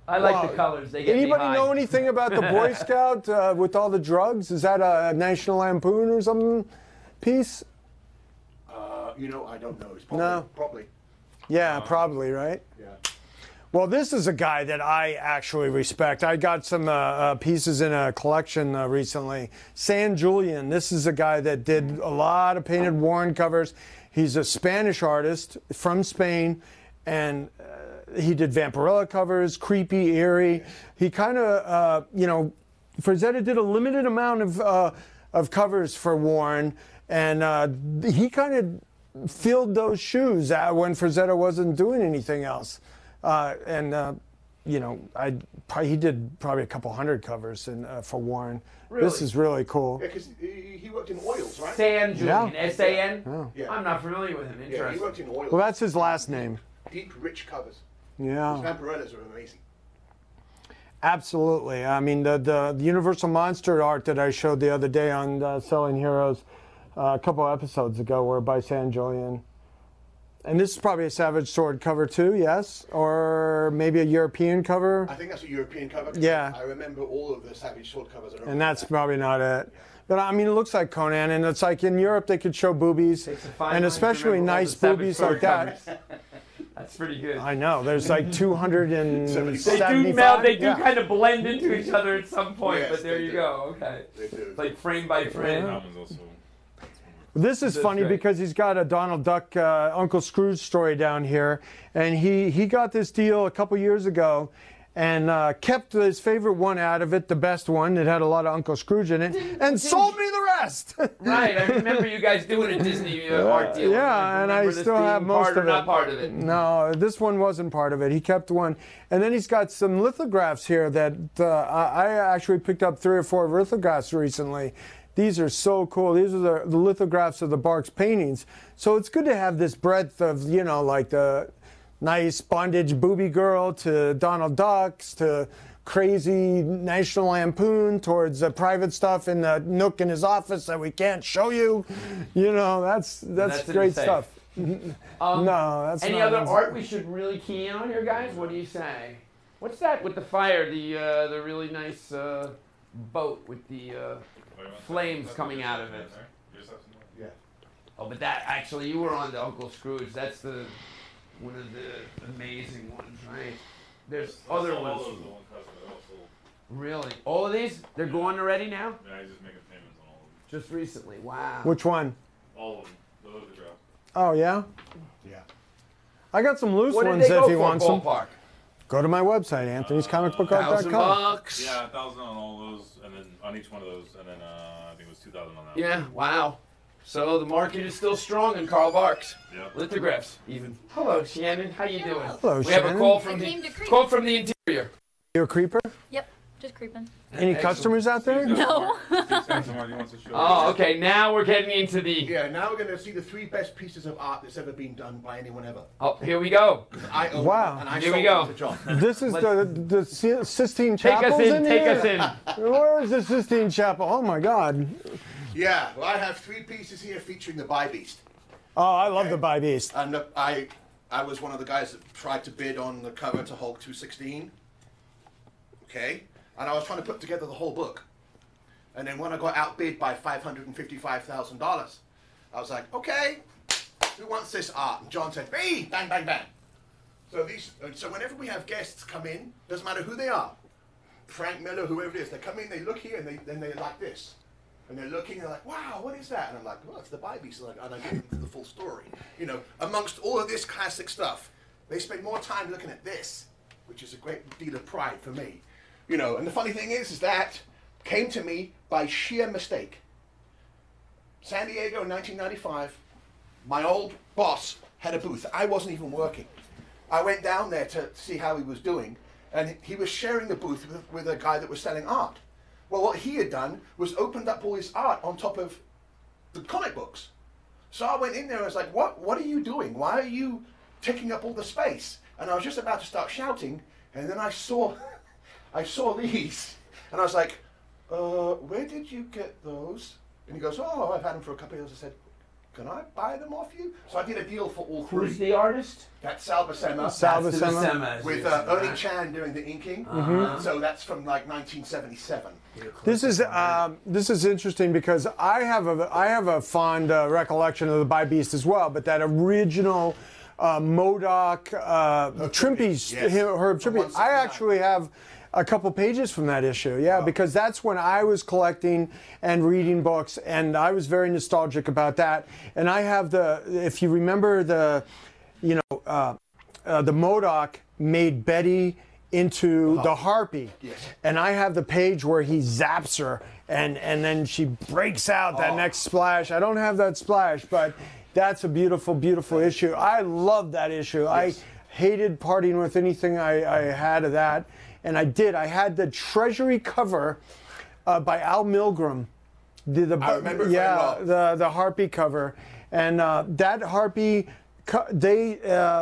I like the colors. They get Anybody me high. know anything about the Boy Scout with all the drugs? Is that a National Lampoon or something piece? You know, I don't know. It's probably. Yeah, probably, right? Yeah. Well, this is a guy that I actually respect. I got some pieces in a collection recently. San Julian. This is a guy that did a lot of painted Warren covers. He's a Spanish artist from Spain, and he did Vampirella covers, creepy, eerie. He kind of, you know, Frazetta did a limited amount of covers for Warren, and he kind of filled those shoes when Frazetta wasn't doing anything else. You know, he did probably a couple hundred covers for Warren. Really? This is really cool. Yeah, because he worked in oils, right? San Julian, Yeah. S-A-N? Yeah. I'm not familiar with him. Yeah, Interesting. he worked in oils. Well, that's his last name. Deep, rich covers. Yeah. His Vampirellas are amazing. Absolutely. I mean, the Universal Monster art that I showed the other day on Selling Heroes a couple episodes ago were by San Julian. And this is probably a Savage Sword cover too, yes? Or maybe a European cover? I think that's a European cover. Yeah. I remember all of the Savage Sword covers. And that's probably not it. But I mean, it looks like Conan, and it's like in Europe they could show boobies, and especially nice boobies like that. That's pretty good. I know. There's like 275. They do kind of blend into each other at some point, Yes, but there they you do. go. Okay. They do. Like frame by frame. That one's also. This is funny great. because he's got a Donald Duck Uncle Scrooge story down here, and he got this deal a couple years ago, and kept his favorite one out of it, the best one that had a lot of Uncle Scrooge in it, and sold me the rest. Right. I remember you guys doing a Disney art deal. Yeah, and I remember this still have being most part of or it. Not part of it. No, this one wasn't part of it. He kept one, and then he's got some lithographs here that I actually picked up 3 or 4 lithographs recently. These are so cool. These are the lithographs of the Barks paintings. So it's good to have this breadth of, you know, like the nice bondage booby girl to Donald Ducks to crazy National Lampoon towards private stuff in the nook in his office that we can't show you. You know, that's great stuff. No, that's any not other art we should really key in on here, guys? What do you say? What's that with the fire? The really nice boat with the flames coming out of it. Yeah. Oh, but that actually, you were on the Uncle Scrooge. That's one of the amazing ones, right? There's other ones. Really? All of these? They're going already now? Yeah, he's just making payments on all of them. Just recently. Wow. Which one? All of them. The lithograph. Oh, yeah? Yeah. I got some loose What did ones they if go you for, want some. ballpark? Go to my website, anthonyscomicbookart.com. $1,000. Yeah, 1,000 on all those, and then on each one of those, and then I think it was 2,000 on that. Yeah, wow. So the market is still strong in Karl Barks. Yep. Lithographs, even. Hello, Shannon. How you doing? Hello, We Shannon. have a call I from came to creep. the interior. You a creeper? Yep, just creeping. Any customers out there? No. Somebody wants to show Oh, okay. Now we're getting into the. Yeah, now we're going to see the 3 best pieces of art that's ever been done by anyone ever. Oh, here we go. I own Wow. them, and I Here sold we go. them to John. This is the Sistine Take Chapel. us in. Take us in. Where is the Sistine Chapel? Oh my God! Yeah, well, I have 3 pieces here featuring the By Beast. Oh, I love the By Beast. And I was one of the guys that tried to bid on the cover to Hulk 216. Okay? And I was trying to put together the whole book. And then when I got outbid by $555,000, I was like, okay, who wants this art? And John said, me! Bang, bang, bang. So whenever we have guests come in, doesn't matter who they are, Frank Miller, whoever it is, they come in, they look here, and then they're like this. And they're looking, they're like, wow, what is that? And I'm like, well, it's the By Beast. And I give them the full story. You know, amongst all of this classic stuff, they spend more time looking at this, which is a great deal of pride for me. You know, and the funny thing is that came to me by sheer mistake. San Diego in 1995, my old boss had a booth. I wasn't even working. I went down there to see how he was doing, and he was sharing the booth with a guy that was selling art. Well, what he had done was opened up all his art on top of the comic books. So I went in there and I was like, what are you doing? Why are you taking up all the space? And I was just about to start shouting, and then I saw these, and I was like, where did you get those? And he goes, oh, I've had them for a couple of years. I said, can I buy them off you? So I did a deal for all three. Who's the artist? That's Sal Buscema. Sal Buscema. With Ernie Chan doing the inking. So that's from like 1977. This is interesting because I have a fond recollection of the By Beast as well, but that original Modoc Trimpe's Herb Trimpe, I actually have a couple pages from that issue, because that's when I was collecting and reading books, and I was very nostalgic about that. And I have if you remember the Modoc made Betty into the Harpy, and I have the page where he zaps her, and then she breaks out that next splash. I don't have that splash, but that's a beautiful, beautiful issue. I love that issue. I hated parting with anything I had of that. And I had the Treasury cover by Al Milgrom. I remember it very well. The Harpy cover. And that Harpy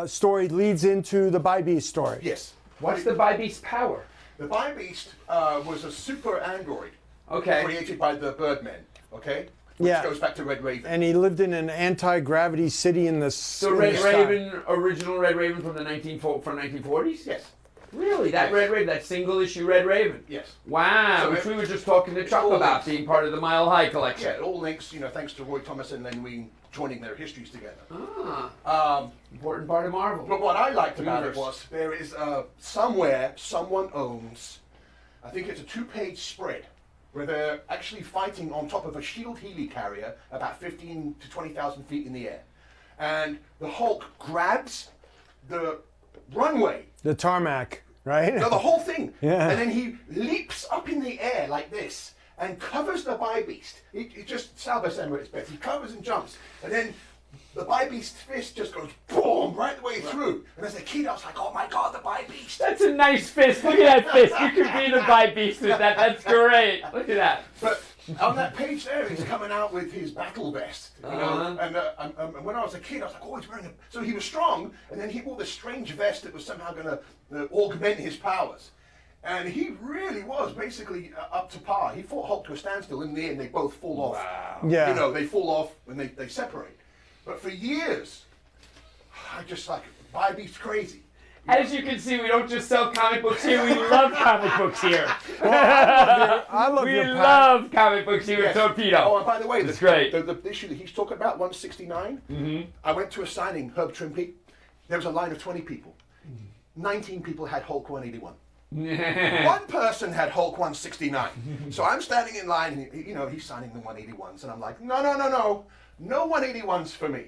story leads into the By Beast story. Yes. What's the By Beast's power? The By Beast was a super android created by the Birdmen, which goes back to Red Raven. And he lived in an anti-gravity city in the Red Raven, original Red Raven from the 1940s? Yes. Really? That Red Raven, that single issue Red Raven? Yes. Wow, which we were just talking to Chuck about being part of the Mile High collection. Yeah, it all links, thanks to Roy Thomas and Len Wein joining their histories together. Important part of Marvel. But what I liked about it was there is somewhere someone owns, I think it's a 2-page spread, where they're actually fighting on top of a shield helicarrier about 15 to 20,000 feet in the air. And the Hulk grabs the runway. The tarmac, right? No, the whole thing. Yeah. And then he leaps up in the air like this and covers the By Beast. He just, Sal Buscema at its best. He covers and jumps. And then the By Beast's fist just goes boom right the way through. And as a kid, I was like, oh my God, the By Beast. That's a nice fist. Look at that fist. You could be the By Beast with that. That's great. Look at that. But on that page there, he's coming out with his battle vest, And when I was a kid, I was like, oh, he's wearing a... So he was strong, and then he wore this strange vest that was somehow going to augment his powers. And he really was basically up to par. He fought Hulk to a standstill. In the end, they both fall off. Wow. Yeah. They fall off when they separate. But for years, I just like, By Beast crazy. As you can see, we don't just sell comic books here. We love comic books here. I love we love comic books here at Torpedo. Oh, and by the way, it's great. The issue that he's talking about, 169, I went to a signing, Herb Trimpe. There was a line of 20 people. 19 people had Hulk 181. One person had Hulk 169. So I'm standing in line, and he's signing the 181s, and I'm like, no 181s for me.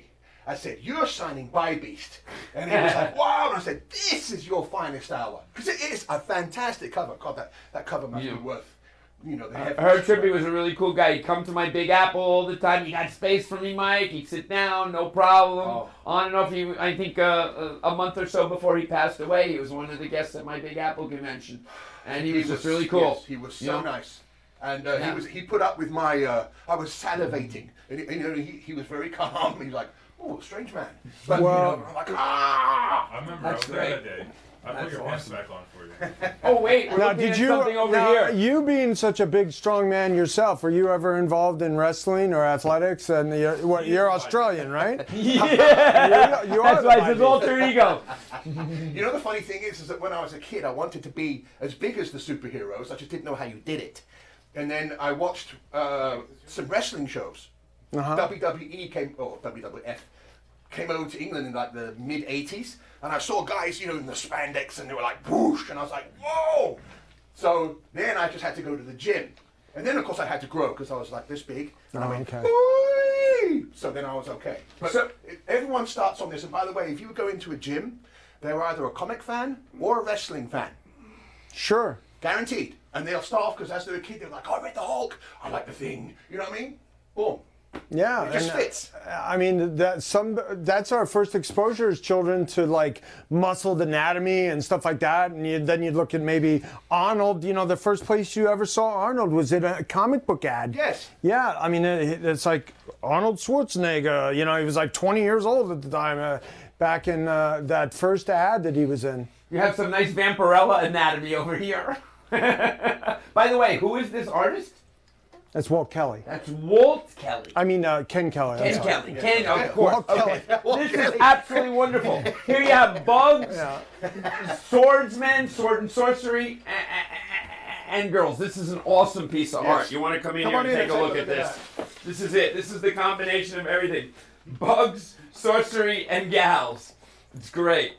I said, you're signing By Beast. And he was like, wow. And I said, this is your finest hour. Because it is a fantastic cover. God, that cover must be worth, the heavy. Herb Trimpe was a really cool guy. He'd come to my Big Apple all the time. He got space for me, Mike. He'd sit down, no problem. On and off. I think a month or so before he passed away, he was one of the guests at my Big Apple convention. And he was just really cool. Yes, he was so nice. And he put up with my, I was salivating. And he was very calm. He was like, oh, strange man. But, I'm like, I remember I was there that day. I put your pants back on for you. Oh, wait. Now, did you, something over here. You being such a big, strong man yourself, were you ever involved in wrestling or athletics? And you're Australian, right? Yeah. you are That's why it's his alter ego. The funny thing is that when I was a kid, I wanted to be as big as the superheroes. I just didn't know how you did it. And then I watched some wrestling shows. WWE WWF came over to England in like the mid-80s, and I saw guys, in the spandex, and they were like, whoosh, and I was like, whoa! So then I just had to go to the gym. And then, of course, I had to grow, because I was like this big, and I went, whoo! So then I was okay. But everyone starts on this, and by the way, if you go into a gym, they're either a comic fan or a wrestling fan. Sure. Guaranteed. And they'll start off, because as they're a kid, they're like, oh, I read the Hulk, I like the Thing, you know what I mean? Boom. Yeah, it just fits. I mean, that's our first exposure as children to like muscle anatomy and stuff like that. And then you look at maybe Arnold. The first place you ever saw Arnold was in a comic book ad. Yes. Yeah, I mean, it's like Arnold Schwarzenegger. He was like 20 years old at the time, back in that first ad that he was in. You have some nice Vampirella anatomy over here. By the way, who is this artist? That's Walt Kelly. That's Walt Kelly. I mean, Ken Kelly. Ken Kelly. Ken, of course. Walt Okay. Kelly. This is absolutely wonderful. Here you have bugs, swordsmen, sword and sorcery, and girls. This is an awesome piece of art. You want to come in here and take a look at this? This is it. This is the combination of everything. Bugs, sorcery, and gals. It's great.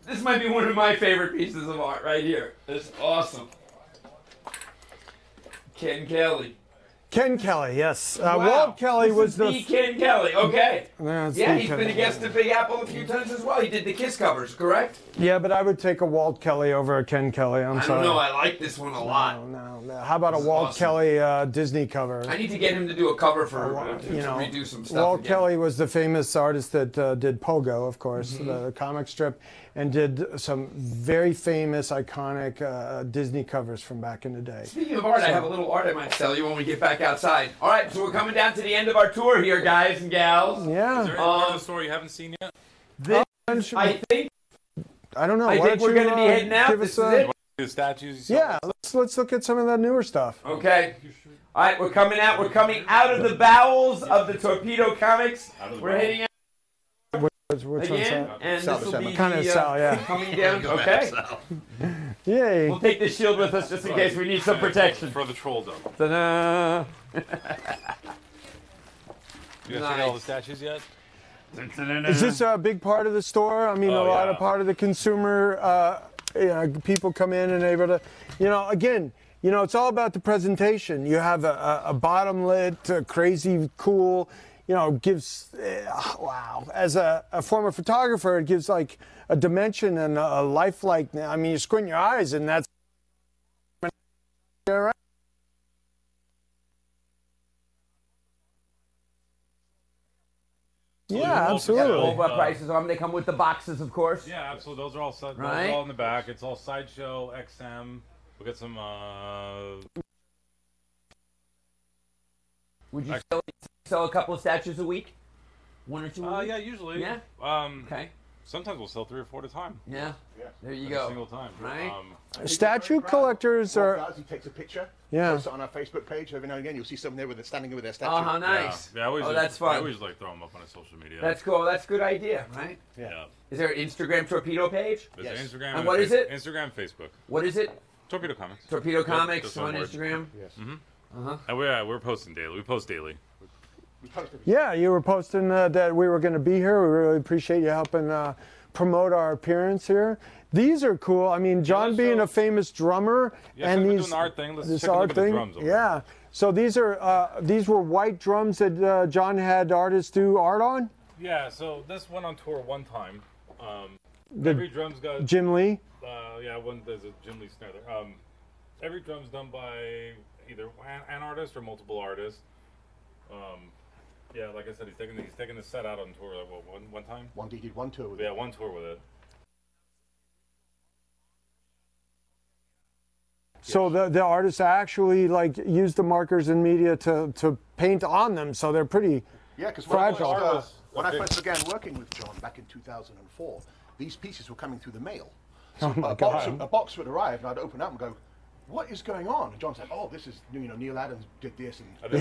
This might be one of my favorite pieces of art right here. It's awesome. Ken Kelly. Ken Kelly, yes. Wow. Walt Kelly was the Ken Kelly. Okay. Yeah, he's been a guest at Big Apple a few times as well. He did the Kiss covers, correct? Yeah, but I would take a Walt Kelly over a Ken Kelly. I'm sorry. I don't know. I like this one a lot. No. How about a Walt Kelly Disney cover? I need to get him to do a cover for to redo some stuff. Walt Kelly was the famous artist that did Pogo, of course, the comic strip, and did some very famous, iconic Disney covers from back in the day. Speaking of art, I have a little art I might sell you when we get back outside. All right, so we're coming down to the end of our tour here, guys and gals. Yeah. Is there any part of the store you haven't seen yet? I think. I don't know. I think we're going to be heading out. This is it. The statues. Yeah, let's look at some of that newer stuff. Okay. All right, we're coming out. We're coming out of the bowels of the Torpedo Comics. We're heading out. Which Again, and this will be kind of Sal, yeah. Coming down. Okay. Yay. We'll take this shield with us just in case we need some protection. For the troll dome. Ta-da! You guys see all the statues yet? Is this a big part of the store? I mean, a lot of part of the consumer, people come in and able to, again, it's all about the presentation. You have a bottom lit, crazy, cool, gives, wow. As a former photographer, it gives like a dimension and a lifelike. I mean, you squint your eyes and that's, yeah, absolutely. All our prices on. They come with the boxes, of course. Yeah, absolutely. Those are all those are all in the back. It's all Sideshow, XM. We'll get some. Would you sell a couple of statues a week? One or two a week? Yeah, usually. Yeah? Okay. Sometimes we'll sell 3 or 4 at a time. Yeah. There you Every go. single time. Right? Statue collectors are. He takes a picture. Yeah. Posts it on our Facebook page. Every now and again, you'll see someone there standing with their statue. Oh, nice. Yeah, I always, that's fun. I always like throw them up on a social media. That's cool. That's a good idea, right? Yeah. Is there an Instagram Torpedo page? There's Instagram. And what is it? Instagram, Facebook. What is it? Torpedo Comics. Torpedo Comics just on one word. Instagram? Yes. And we're posting daily. We post daily. Yeah, you were posting that we were going to be here. We really appreciate you helping promote our appearance here. These are cool. I mean, John being a famous drummer, and these art thing. Let's this take a look art at the thing. drums over Yeah. So these were white drums that John had artists do art on. Yeah. So this went on tour one time. Every drum's got Jim Lee. There's a Jim Lee snare there. Every drum's done by either an artist or multiple artists. Yeah, like I said, he's taking the set out on tour like one time. He did one tour with it. Yeah, one tour with it. So the artists actually like use the markers and media to paint on them, so they're pretty fragile. When I first began working with John back in 2004, these pieces were coming through the mail. So a box would arrive, and I'd open up and go, "What is going on?" And John said, "Oh, this is Neil Adams did this, and did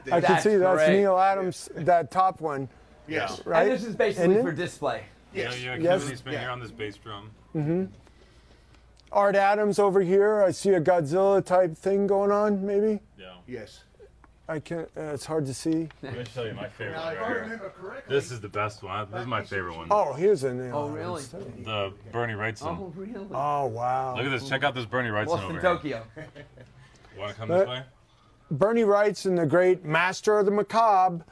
this." I can see that's great. Neil Adams, that top one. Yes. Right. And this is basically for display. Yes. Kevin's been here on this bass drum. Mm-hmm. Art Adams over here. I see a Godzilla type thing going on, maybe. Yeah. Yes. I can't. It's hard to see. Let me show you my favorite one right here. This is the best one. This is my favorite one. Oh, here's a Neil. Oh, really? The Bernie Wrightson. Oh, really? Oh, wow. Look at this. Check out this Bernie Wrightson Lost over in here. Tokyo. Want to come this way? Bernie Wrightson, the great master of the macabre,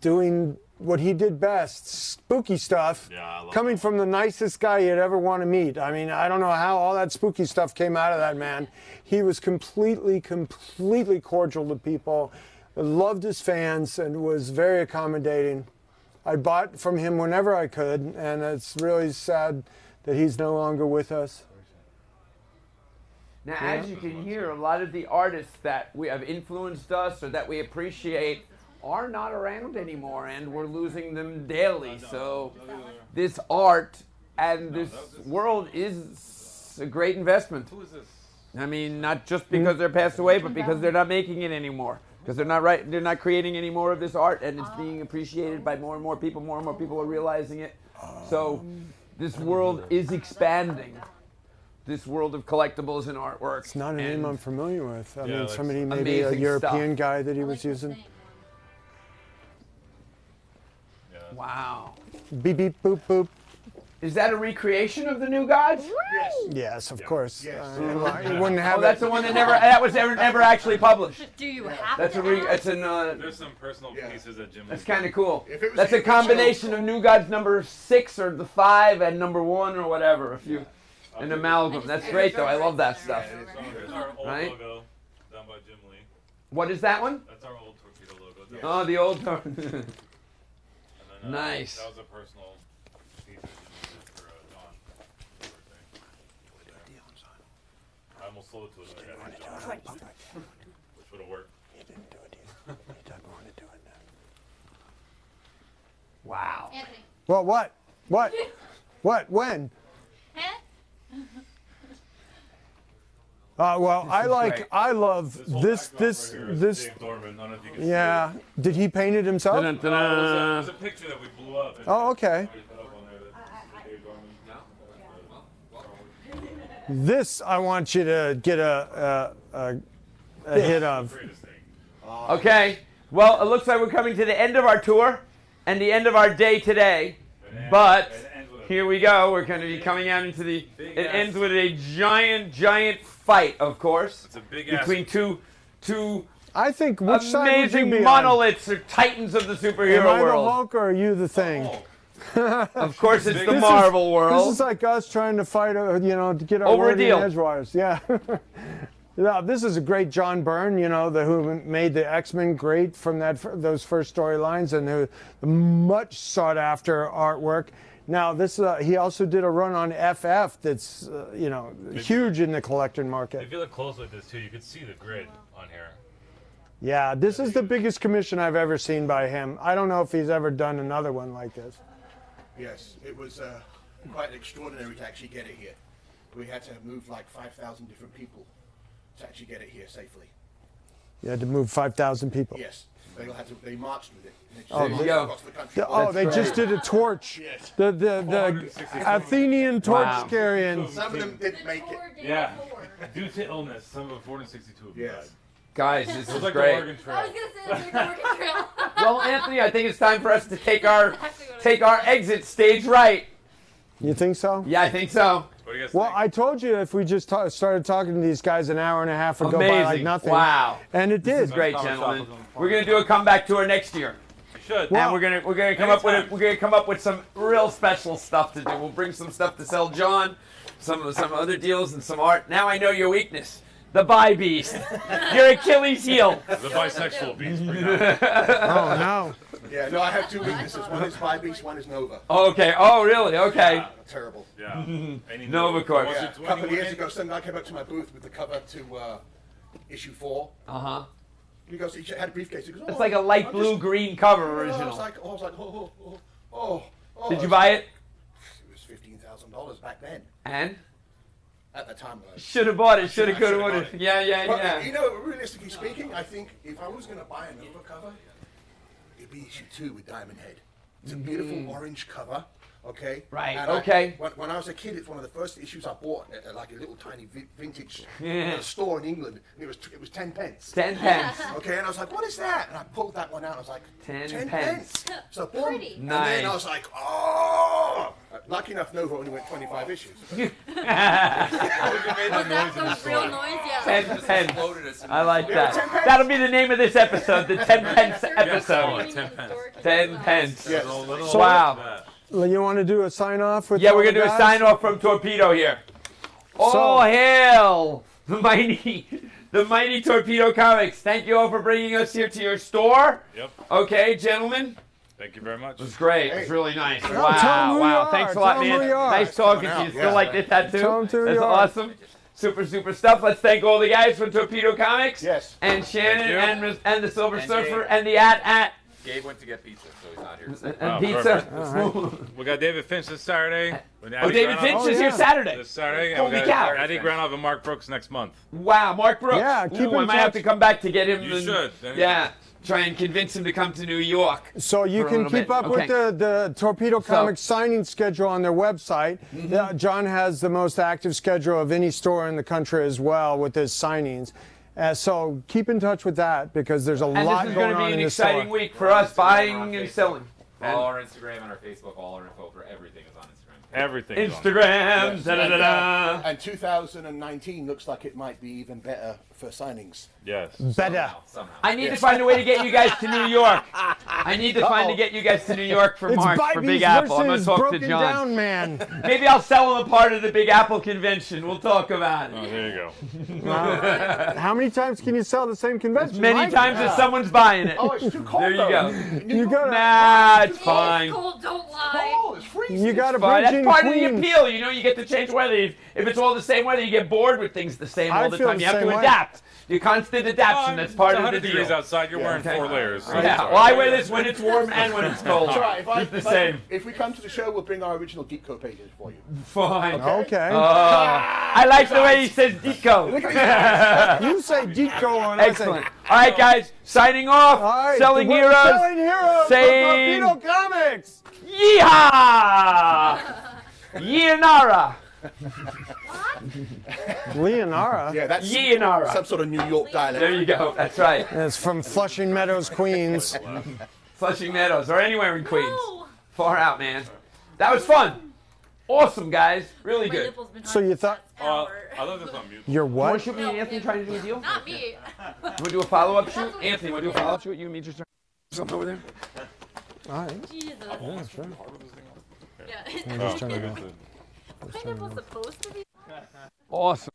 doing what he did best, spooky stuff, coming from the nicest guy you'd ever want to meet. I mean, I don't know how all that spooky stuff came out of that man. He was completely cordial to people, loved his fans, and was very accommodating. I bought from him whenever I could, and it's really sad that he's no longer with us. Now, as you can hear, a lot of the artists that we have influenced us or that we appreciate are not around anymore, and we're losing them daily. So this art and this world is a great investment. Who is this? I mean, not just because they're passed away, but because they're not making it anymore. Because they're not creating any more of this art, and it's being appreciated by more and more people. More and more people are realizing it. So this world is expanding. This world of collectibles and artwork. It's not a name I'm familiar with. I mean, like somebody, maybe a European guy that he was using. Yeah. Wow. Beep, beep, boop, boop. Is that a recreation of the New Gods? Yes. Yes, of course. Yes. You wouldn't have Oh, that's the one that was never actually published. Do you have That's a that? There's some personal pieces that Jim. That's kind of cool. If it was That's the a combination of New Gods number 6 or the 5 and number 1 or whatever. If you an amalgam. That's great though. I love that stuff. There's our old Right? logo done by Jim Lee. What is that one? That's our old Torpedo logo. Done Oh, the old. And then, Nice. That was a personal piece that Jim Lee did for John. I almost sold it to him. I got it, John. Which would have worked. He didn't do it either. He doesn't want to do it now. Wow. Anthony. Well, what? What? What? When? Huh? Well, great. I love this. Dave Dorman. I don't know if you can Yeah. Did he paint it himself? see it. It was a picture that we blew up. Oh, okay. We put up on there that Dave Dorman. This I want you to get a hit of. Greatest thing. Okay. Well, it looks like we're coming to the end of our tour and the end of our day today. But here we go. We're going to be coming out into the. It ends with a giant fight, of course, It's a big between two I think which side would amazing you be on? monoliths or titans of the Am superhero I the world. Hulk or are you the Thing? Of course, it's the This is- Marvel world. This is like us trying to fight, to get our Over a word in deal. edgewise. Yeah. Yeah, this is a great John Byrne, who made the X-Men great from those first storylines and the much sought after artwork. Now this he also did a run on FF that's huge in the collector market. If you look closely at this too, you can see the grid on here. Yeah, this is the biggest commission I've ever seen by him. I don't know if he's ever done another one like this. Yes, it was quite extraordinary to actually get it here. We had to move like 5,000 different people to actually get it here safely. You had to move 5,000 people. Yes, they marched with it. Oh, there you go. Across the country. They just did a torch. Yes. The Athenian torch Wow. carrying. Some of them didn't make it. Yeah. Due to illness, some of 462 of them died. Yes. Guys, this It is was like the great. Oregon Trail. I was gonna say it's like a working trail. Well, Anthony, I think it's time for us to take our exit stage right. You think so? Yeah, I think so. What do you guys Well, think? I told you if we just started talking to these guys an hour and a half would go by like Amazing. nothing. Wow. And it This did. is great, gentlemen. We're gonna do a comeback tour next year. You should. Well- And we're gonna come up with some real special stuff to do. We'll bring some stuff to sell John, some other deals and some art. Now I know your weakness, the bi beast, your Achilles heel. The bisexual beast. Oh no. Yeah, no, I have two weaknesses. One is By Beast, one is Nova. Okay. Oh, really? Okay. Terrible. Yeah. Nova, of course. Yeah, a couple of years ago, some guy came up to my booth with the cover to issue 4. Uh-huh. He goes, he had a briefcase. He goes, It's like a light blue-green cover I original. was like, oh. Did you buy it? It was $15,000 back then. And? At the time. Should have bought it. Should have, I could have, should've would bought have. it. Yeah. But, you know, realistically speaking, I think if I was going to buy a Nova cover, it'd be issue 2 with Diamond Head. It's a beautiful orange cover, okay? Right, And okay. When I was a kid, it's one of the first issues I bought at like a little tiny vintage Yeah. store in England. And it was 10 pence. 10 pence. Okay, and I was like, what is that? And I pulled that one out. I was like, 10 pence. So boom. Pretty. And then I was like, oh. Lucky enough, Nova only went 25 issues. Was that the real noise? Yeah. 10 pence. I like Yeah, 10 that. pence. That'll be the name of this episode, the 10 pence Oh, episode. 10 pence. 10 pence. Yes. Wow. Well, you want to do a sign off with Yeah, all we're going to the do a guys? sign off from Torpedo here. Oh, So- hail the mighty Torpedo Comics. Thank you all for bringing us here to your store. Yep. Okay, gentlemen. Thank you very much. It was great. It was really nice. tell 'em Wow, who you wow. are. Thanks a lot, Tell 'em man. who you are. Nice talking to Coming you. out, Still yeah. like this tattoo? Tell 'em who That's you are. awesome. Super stuff. Let's thank all the guys from Torpedo Comics. Yes. And Shannon Thank you. and the Silver Surfer and the at Gabe went to get pizza, so he's not here. And pizza. We got David Finch this Saturday. Oh, David Finch is here Saturday. This Saturday. Holy and we cow. got Eddie Granov and Mark Brooks next month. Wow, Mark Brooks. Yeah, keep Ooh, in I might have touch. to come back to get him. You should. Yeah, try and convince him to come to New York. So you for a can little keep bit. up with the Torpedo Comics signing schedule on their website. John has the most active schedule of any store in the country as well with his signings. So keep in touch with that because there's a lot And this is going going to on be in an the exciting store. week for us buying and selling. All our Instagram and our Facebook, all our info for everything is on Instagram. Everything. Instagram. Da-da-da-da. And 2019 looks like it might be even better for signings. Yes. Better. Somehow. I need to find a way to get you guys to New York. I need to find to get you guys to New York for It's March for Bibees Big Apple. I'm going to versus talk to Broken John. Down Man. Maybe I'll sell him a part of the Big Apple convention. We'll talk about Oh, it. there you go. Wow. How many times can you sell the same convention? Many Mike? times as someone's buying it. Oh, it's too cold. There you though. go. You gotta, Nah, it's It's fine. cold, don't lie. Oh, it's freezing. you gotta Fine. bridge That's in part of the Queens. appeal. You know, you get to change weather. If it's all the same weather, you get bored with things the same I all the feel time. the You have same to way. adapt. Your constant adaptation. That's part of the 100 degrees deal. outside. You're wearing Okay. 4 layers. So Yeah. it's all Well, I right. wear this when it's warm and when it's cold. It's all right. It's the same. If we come to the show, we'll bring our original Deepco pages for you. Fine. Okay. I like the way he says Deco. You say Deco and I say... Excellent. All right, guys. Signing off. All right, Selling we're heroes. Selling heroes. Saying- Torpedo Comics. Yeehaw! Yeonara. Leonara. Yeah, that's Yeonara. some sort of New York dialect. There you go. That's right. It's from Flushing Meadows, Queens. Flushing Meadows or anywhere in Queens. No. Far out, man. That was fun. Awesome, guys. Really My good. nipple's been So you thought... hard I love this on mute. You're You want what? to shoot me and Anthony trying to do a deal? Not me. You want to do a follow-up shoot? Anthony, want to do a follow-up shoot? You and me just something over there? All right. Jesus. Yeah, sure. Yeah. I'm just trying to go. My nipple's supposed to be. Awesome.